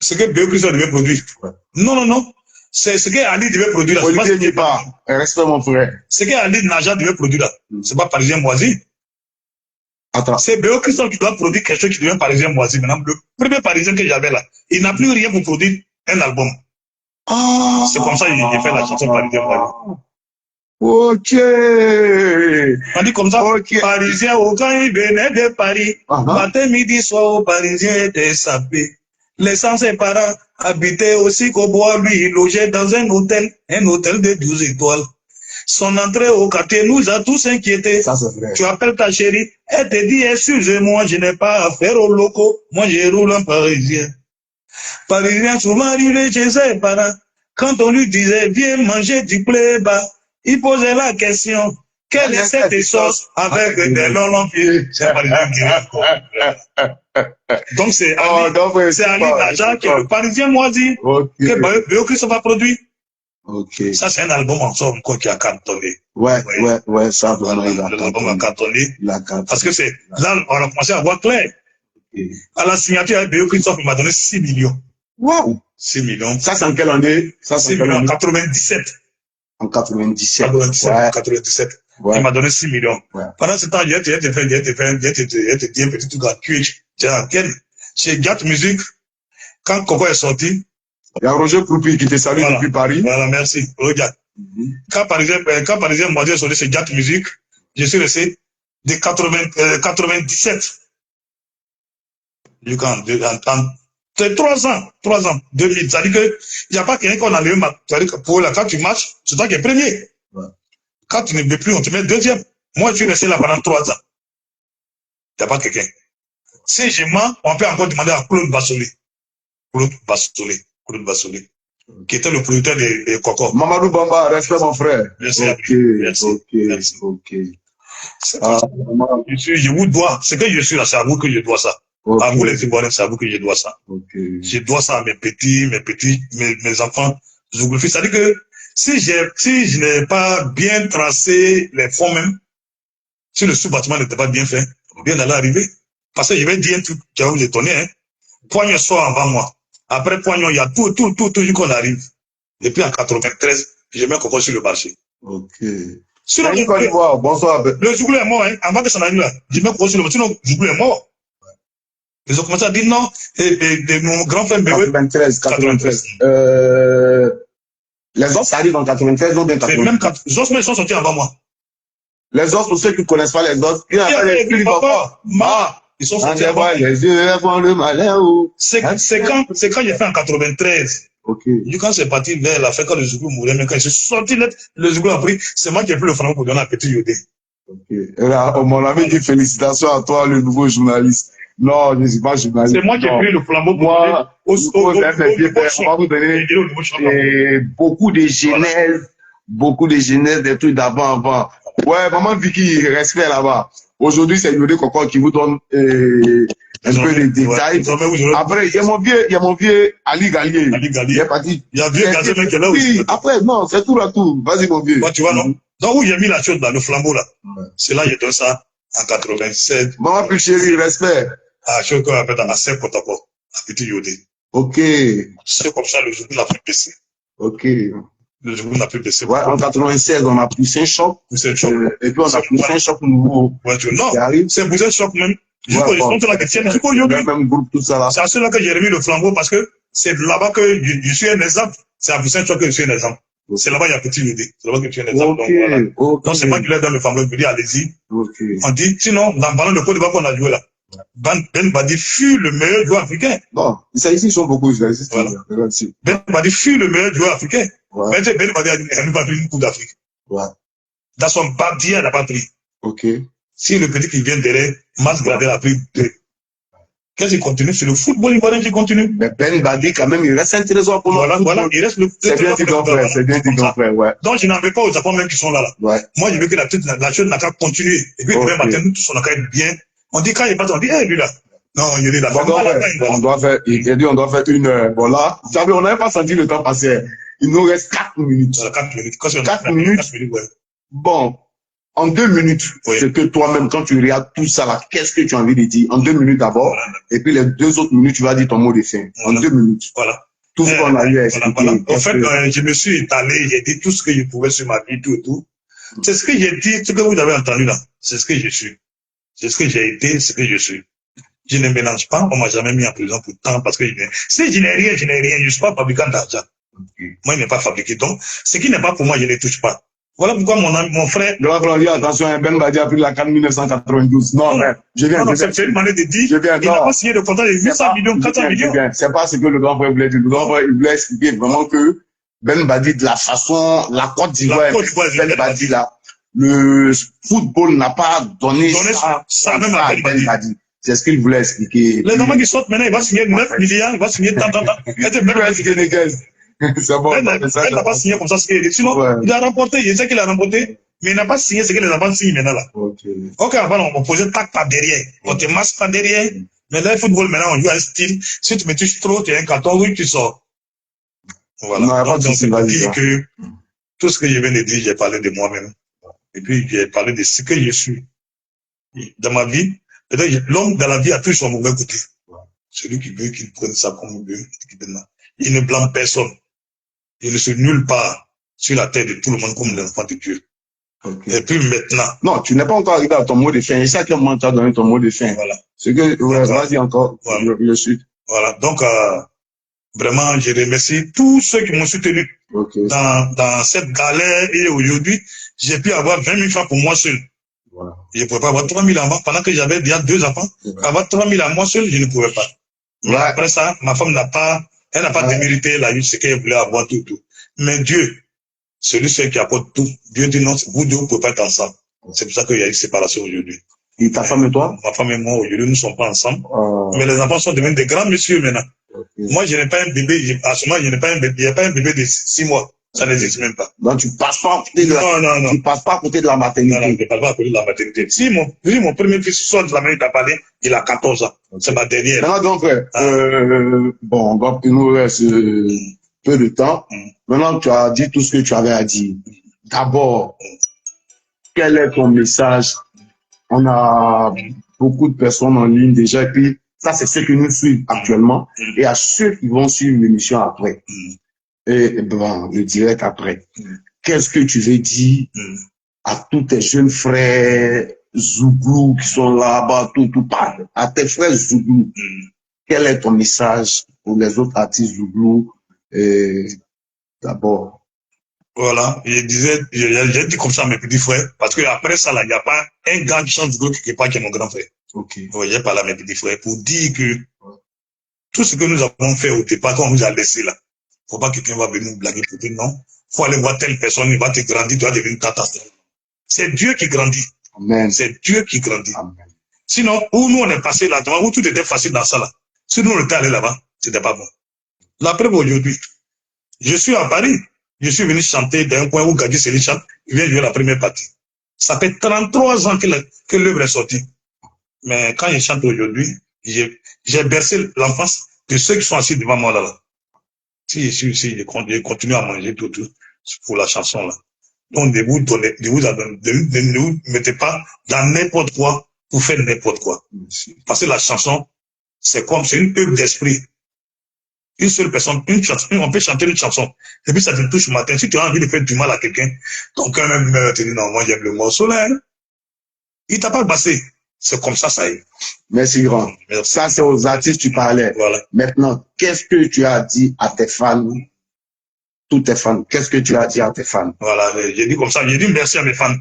Ce que Béo Christophe devait produire. Ouais. Non. C'est ce que Ali devait produire là. Olivier n'est pas. Respect mon frère. Ce que Ali Naja devait produire là. C'est pas Parisien Moisi. Attends. C'est Béo Christophe qui doit produire quelque chose qui devient Parisien Moisi. Maintenant, le premier Parisien que j'avais là, il n'a plus rien pour produire un album. Ah, c'est comme ça qu'il fait la chanson Parisien Moisi. Ok. On dit comme ça, okay. Parisien, quand il venait de Paris, matin, midi, soir, au Parisien était sapé. Laissant ses parents habiter aussi qu'au bois, lui, il logeait dans un hôtel de 12 étoiles. Son entrée au quartier nous a tous inquiétés. Ça, c'est vrai. Tu appelles ta chérie, elle te dit, excusez-moi, je n'ai pas affaire aux locaux, moi je roule en Parisien. Parisien souvent arrivé chez ses parents, quand on lui disait, viens manger du playba, il posait la question, quelle est cette sauce avec des longs pieds? C'est un Parisien qui est donc c'est Ali Naja qui est le Parisien moisi que Béo Christophe a produit. Okay. Ça, c'est un album en somme qui a cartonné. Ouais, ça vraiment, il a l'album a cartonné. Parce que c'est, là, on a commencé à voir clair. Okay. À la signature, Béo Christophe m'a donné 6 millions. Waouh! 6 millions. Ça, c'est en quelle année? Ça, 6 millions en 97. En 97. 97. Ouais. Il m'a donné 6 millions. Ouais. Pendant ce temps, il était dit un petit truc à Twitch. Chez Gat Music, quand Coco est sorti, il y a Roger Kroupi qui te salue depuis Paris. Voilà, merci. Regarde. Quand Parisien m'a dit sorti chez Gat Music, je suis resté de 97. C'est 3 ans. 2000. Ça veut dire qu'il n'y a pas quelqu'un qu'on a levé. Pour là, quand tu marches, c'est toi qui es premier. Ouais. Quand tu ne veux plus, on te met deuxième. Moi, je suis resté là pendant 3 ans. Il n'y a pas quelqu'un. Si je mens, on peut encore demander à Claude Bassolé. Qui était le producteur de Coco. Mamadou Bamba, respect mon frère. Merci. Ok. Je vous dois, ce que je suis là, c'est à vous que je dois ça. À vous les Ivoiriens, c'est à vous que je dois ça. Je dois ça à mes enfants. C'est-à-dire que si je n'ai pas bien tracé les fonds même, si le sous-bâtiment n'était pas bien fait, bien allait arriver. Parce que je vais dire un truc qui va vous étonner, hein. Poignon sort avant moi. Après Poignon, il y a tout qu'on arrive. Depuis en 93, je mets Coco sur le marché. Ok. Sinon, bonsoir. Le Zouglou est mort, hein. Avant que ça n'arrive là, je mets Coco sur le marché, sinon Zouglou est mort. Ils ont commencé à dire non, et mon grand frère Béo. 93. Les os arrivent en 93, donc bien 93. Même les os, mais ils sont sortis avant moi. Les os, pour ceux qui ne connaissent pas les os, il y a les filles ils sont sortis avant. Le malin ou. C'est quand j'ai fait en 93. Ok. Quand c'est parti vers la fin, quand le Zouglou mourait, mais quand je suis sorti, le Zouglou a pris, c'est moi qui ai pris le franc pour donner à Petit Yodé. Ok. Et là, mon ami dit félicitations à toi, le nouveau journaliste. Non, je ne suis pas journaliste. C'est moi qui ai pris le flambeau pour moi, on va vous donner beaucoup de genèse, des trucs d'avant. Ouais, maman Vicky, respect là-bas. Aujourd'hui, c'est Yodé Kokor qui vous donne un peu les détails. Après, il y a mon vieux Ali Gallier. Il est parti. Il y a vieux Gazé qui est là aussi. Oui, après, non, c'est tout à tout. Vas-y, mon vieux. Tu vois, non? Donc, où j'ai mis la chose là, le flambeau là. C'est là, j'ai donné ça en 87. Maman plus chérie, respect. Ah, je crois qu'on appelle à 5 protocole. À petit Yodé. Ok. C'est comme ça, le jour n'a plus baissé. Ok. Le jour n'a plus baissé. Ouais, en 96, on a poussé un choc. Poussé un choc. Et puis, on a poussé un choc nouveau. Ouais, non, c'est poussé un choc même. Ouais, même groupe, tout ça là. C'est à cela que j'ai remis le flambeau parce que c'est là-bas que je suis un exemple. C'est à Poussé un choc que je suis un exemple. C'est là-bas il y a petit Yodé. C'est là-bas que tu es un exemple. Donc, voilà. Donc, c'est moi qui l'ai dans le flambeau. Je me dis, allez-y. On dit, sinon, dans le ballon de Côte d'Ivoire qu'on a joué là. Ben Badi fut le meilleur joueur africain. Non, ça ici, ils sont beaucoup. Voilà. Ben Badi fut le meilleur joueur africain. Ouais. Mais Ben Badi a pas pris une coupe d'Afrique. Ouais. Dans son badier, elle n'a pas pris. Ok. Si le petit qui vient derrière, Mas Gradel a pris 2. Qu'est-ce qu'il continue? C'est le football ivoirien qui continue. Mais Ben Badi, quand même, il reste un trésor pour moi. Voilà, il reste le c'est bien dit ton frère, c'est bien dit ton frère, ouais. Donc, je n'en veux pas aux Japon même qui sont là. Ouais. Moi, je veux que la chose n'a qu'à continuer. Et puis, demain matin, nous tous, on a qu'à être bien. On dit quand il est pas, on dit, lui là. Non, il est là. On doit faire, il dit, on doit faire une heure. Voilà. Vous savez, on n'avait pas senti le temps passer. Il nous reste 4 minutes. Voilà, 4 minutes. 4 minutes. 4 minutes, ouais. Bon. En 2 minutes, oui. C'est que toi-même, quand tu regardes tout ça là, qu'est-ce que tu as envie de dire? En 2 minutes d'abord. Voilà. Et puis les 2 autres minutes, tu vas dire ton mot de fin. Voilà. En 2 minutes. Voilà. Tout ce qu'on a eu à expliquer. Voilà. En fait, je me suis étalé, j'ai dit tout ce que je pouvais sur ma vie, tout et tout. C'est ce que j'ai dit, ce que vous avez entendu là. C'est ce que je suis. C'est ce que j'ai été, ce que je suis. Je ne mélange pas, on m'a jamais mis en prison pour tant parce que si je n'ai rien, je n'ai rien, je ne suis pas fabricant d'argent. Moi, il n'est pas fabriqué. Donc, ce qui n'est pas pour moi, je ne touche pas. Voilà pourquoi mon frère. Attention, Ben Badi a pris la CAN 1992. Non, mais je viens. Non, c'est une manière de dire. Il n'a pas signé de contrat de 800 millions, 400 millions. C'est pas ce que le grand frère voulait dire. Le grand frère, il voulait expliquer vraiment que Ben Badi, de la façon, la Côte d'Ivoire, Ben Badi là, le football n'a pas donné ça même à Ben Badi. C'est ce qu'il voulait expliquer. Les enfants qui sortent maintenant, il va signer 9 milliards, il va signer tant. C'est bon. Il n'a pas signé comme ça. Sinon, il a remporté, je sais qu'il a remporté, mais il n'a pas signé ce que les enfants signent maintenant là. Ok, avant, on va poser tac par derrière. On te masse par derrière. Mais là, le football, maintenant, on joue un style. Si tu me touches trop, tu as un carton, oui, tu sors. Voilà. Donc, c'est pour dire que tout ce que je viens de dire, j'ai parlé de moi-même. Et puis, j'ai parlé de ce que je suis. Dans ma vie, l'homme dans la vie a toujours son mauvais côté. Celui qui veut qu'il prenne ça comme il veut, il ne blâme personne. Il ne se nulle part sur la terre de tout le monde comme l'enfant de Dieu. Okay. Et puis maintenant. Non, tu n'es pas encore arrivé à ton mot de fin. Et chaque moment, tu as donné ton mot de fin. Voilà. C'est que, vas-y encore, voilà. Je suis. Voilà. Donc, vraiment, je remercie tous ceux qui m'ont soutenu dans cette galère. Et aujourd'hui, j'ai pu avoir 20 000 francs pour moi seul. Voilà. Je ne pouvais pas avoir 3 000 enfants. Pendant que j'avais déjà 2 enfants, avoir 3 000 à moi seul, je ne pouvais pas. Mais après ça, ma femme n'a pas démérité la vie, ce qu'elle voulait avoir tout. Mais Dieu, celui qui apporte tout, Dieu dit non, vous deux, vous ne pouvez pas être ensemble. C'est pour ça qu'il y a une séparation aujourd'hui. Et ta femme et toi? Ma femme et moi, aujourd'hui, nous ne sommes pas ensemble. Mais les enfants sont devenus des grands messieurs maintenant. Moi, je n'ai pas un bébé, à ce moment, je n'ai pas un bébé, il n'y a pas un bébé de 6 mois. Ça n'existe même pas. Donc, tu passes pas à côté de la, tu passes pas à côté de la maternité. Non, je ne passe pas à côté de la maternité. Si mon premier fils sort de la main, il t'a parlé, il a 14 ans. C'est ma dernière. Maintenant, donc, frère, bon, il nous reste peu de temps. Maintenant, tu as dit tout ce que tu avais à dire. D'abord, quel est ton message? On a beaucoup de personnes en ligne déjà, et puis ça, c'est ceux qui nous suivent actuellement, et à ceux qui vont suivre l'émission après. Et bon, le direct après. Qu'est-ce que tu veux dire à tous tes jeunes frères Zouglou qui sont là-bas, tout, à tes frères Zouglou? Quel est ton message pour les autres artistes Zouglou? D'abord. Voilà, j'ai dit comme ça à mes petits frères, parce que après ça, là, il n'y a pas un gars qui chante Zouglou qui est mon grand frère. Vous voyez, parlé à mes petits frères pour dire que tout ce que nous avons fait au départ, quand on nous a laissé là, faut pas que quelqu'un va venir nous blaguer pour dire non. Faut aller voir telle personne, il va te grandir, tu vas devenir catastrophe. C'est Dieu qui grandit. Amen. C'est Dieu qui grandit. Amen. Sinon, où nous on est passé là-dedans, où tout était facile dans ça là. Si nous on était allé là-bas, c'était pas bon. La preuve aujourd'hui, je suis à Paris. Je suis venu chanter d'un point où Gadji Seli chante, il vient jouer la première partie. Ça fait 33 ans que l'œuvre est sortie. Mais quand je chante aujourd'hui, j'ai bercé l'enfance de ceux qui sont assis devant moi là. Si je suis ici, je continue à manger tout pour la chanson là. Donc ne vous mettez pas dans n'importe quoi pour faire n'importe quoi. Parce que la chanson, c'est une œuvre d'esprit. Une seule personne, une chanson, on peut chanter une chanson, et puis ça te touche le matin. Si tu as envie de faire du mal à quelqu'un, ton cœur même te dit non, moi j'aime le morceau là. Il t'a pas passé. C'est comme ça, ça y est. Merci grand. Merci. Ça, c'est aux artistes tu parlais. Voilà. Maintenant, qu'est-ce que tu as dit à tes fans, tous tes fans? Qu'est-ce que tu as dit à tes fans? Voilà, j'ai dit comme ça. J'ai dit merci à mes fans.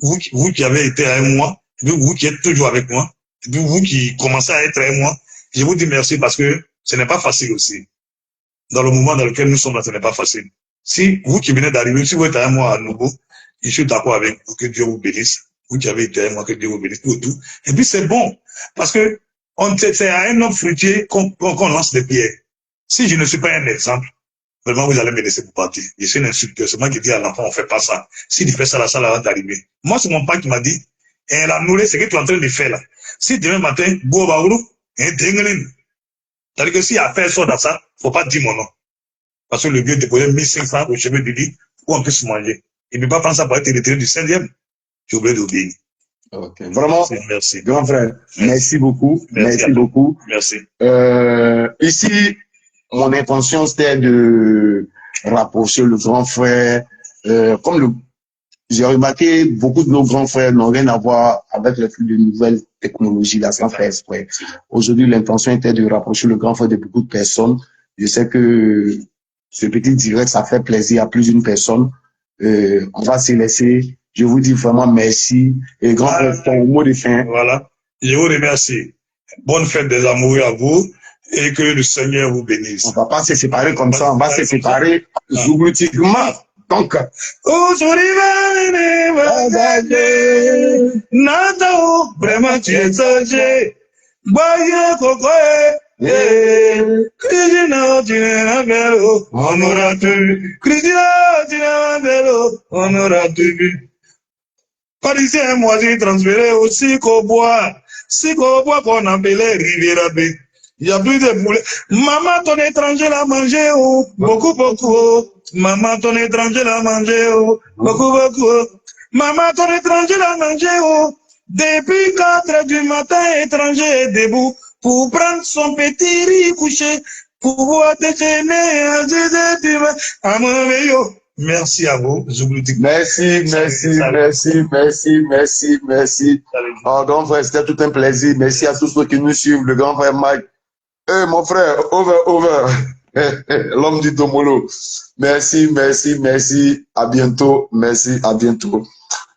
Vous qui avez été avec moi, et puis vous qui êtes toujours avec moi, et puis vous qui commencez à être avec moi, je vous dis merci parce que ce n'est pas facile aussi. Dans le moment dans lequel nous sommes là, ce n'est pas facile. Si vous qui venez d'arriver, si vous êtes avec moi à nouveau, je suis d'accord avec vous, que Dieu vous bénisse. Vous qui avez été avec moi, que Dieu vous bénisse pour tout. Et puis c'est bon, parce que c'est à un homme fruitier qu'on lance des pierres. Si je ne suis pas un exemple, vraiment vous allez me laisser pour partir. Je suis un instructeur, c'est moi qui dis à l'enfant, on fait pas ça. S'il fait ça, la salle va d'arriver. Moi, c'est mon père qui m'a dit, la nourriture, c'est ce que tu es en train de faire là. Si demain matin, c'est-à-dire que si affaire sort dans ça, faut pas dire mon nom. Parce que le vieux déposait 1500 au chevet du lit pour qu'on puisse manger. Il ne peut pas prendre ça pour être retiré du 5e. J'ai oublié d'obéir. Ok. Vraiment, merci. Grand frère, merci beaucoup. Merci beaucoup. Merci. Ici, mon intention, c'était de rapprocher le grand frère. J'ai remarqué, beaucoup de nos grands frères n'ont rien à voir avec les flux de nouvelles technologies, là, sans faire exprès. Aujourd'hui, l'intention était de rapprocher le grand frère de beaucoup de personnes. Je sais que ce petit direct, ça fait plaisir à plus d'une personne. On va se laisser. Je vous dis vraiment merci. Et grand frère, ton mot de fin. Voilà. Je vous remercie. Bonne fête des amoureux à vous et que le Seigneur vous bénisse. On ne va pas se séparer comme ça. On va se séparer zoubloutiquement. Donc, vraiment tu es sage. Boya kokoe. Krishna Jina Velo, honoratu. Krishna Jina Velo, honoratu. Parisien, moi j'ai transféré au Sikobois qu'on appelait Riviera B. Il y a plus de poulet. Maman, ton étranger l'a mangé, oh, beaucoup. Maman, ton étranger l'a mangé, oh, beaucoup. Maman, ton étranger l'a mangé, oh. Depuis 4 du matin, étranger est debout pour prendre son petit riz couché, pour pouvoir déjeuner à mon meilleur. Merci à vous. Merci. Oh, grand frère, c'était tout un plaisir. Merci à tous ceux qui nous suivent. Le grand frère Mike. Mon frère, over. L'homme du Tomolo. Merci. À bientôt.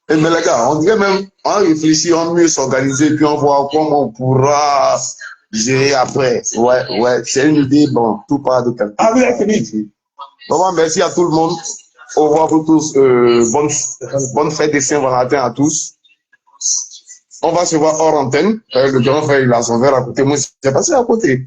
Et mais les gars, on dirait même, on réfléchit, on mieux s'organiser, puis on voit comment on pourra gérer après. Ouais, c'est une idée, bon, tout part de quelque chose. Vraiment, merci à tout le monde. Au revoir pour tous. Bonne fête de Saint-Valentin à tous. On va se voir hors antenne. Le grand frère, il a son verre à côté. Moi, j'ai passé à côté.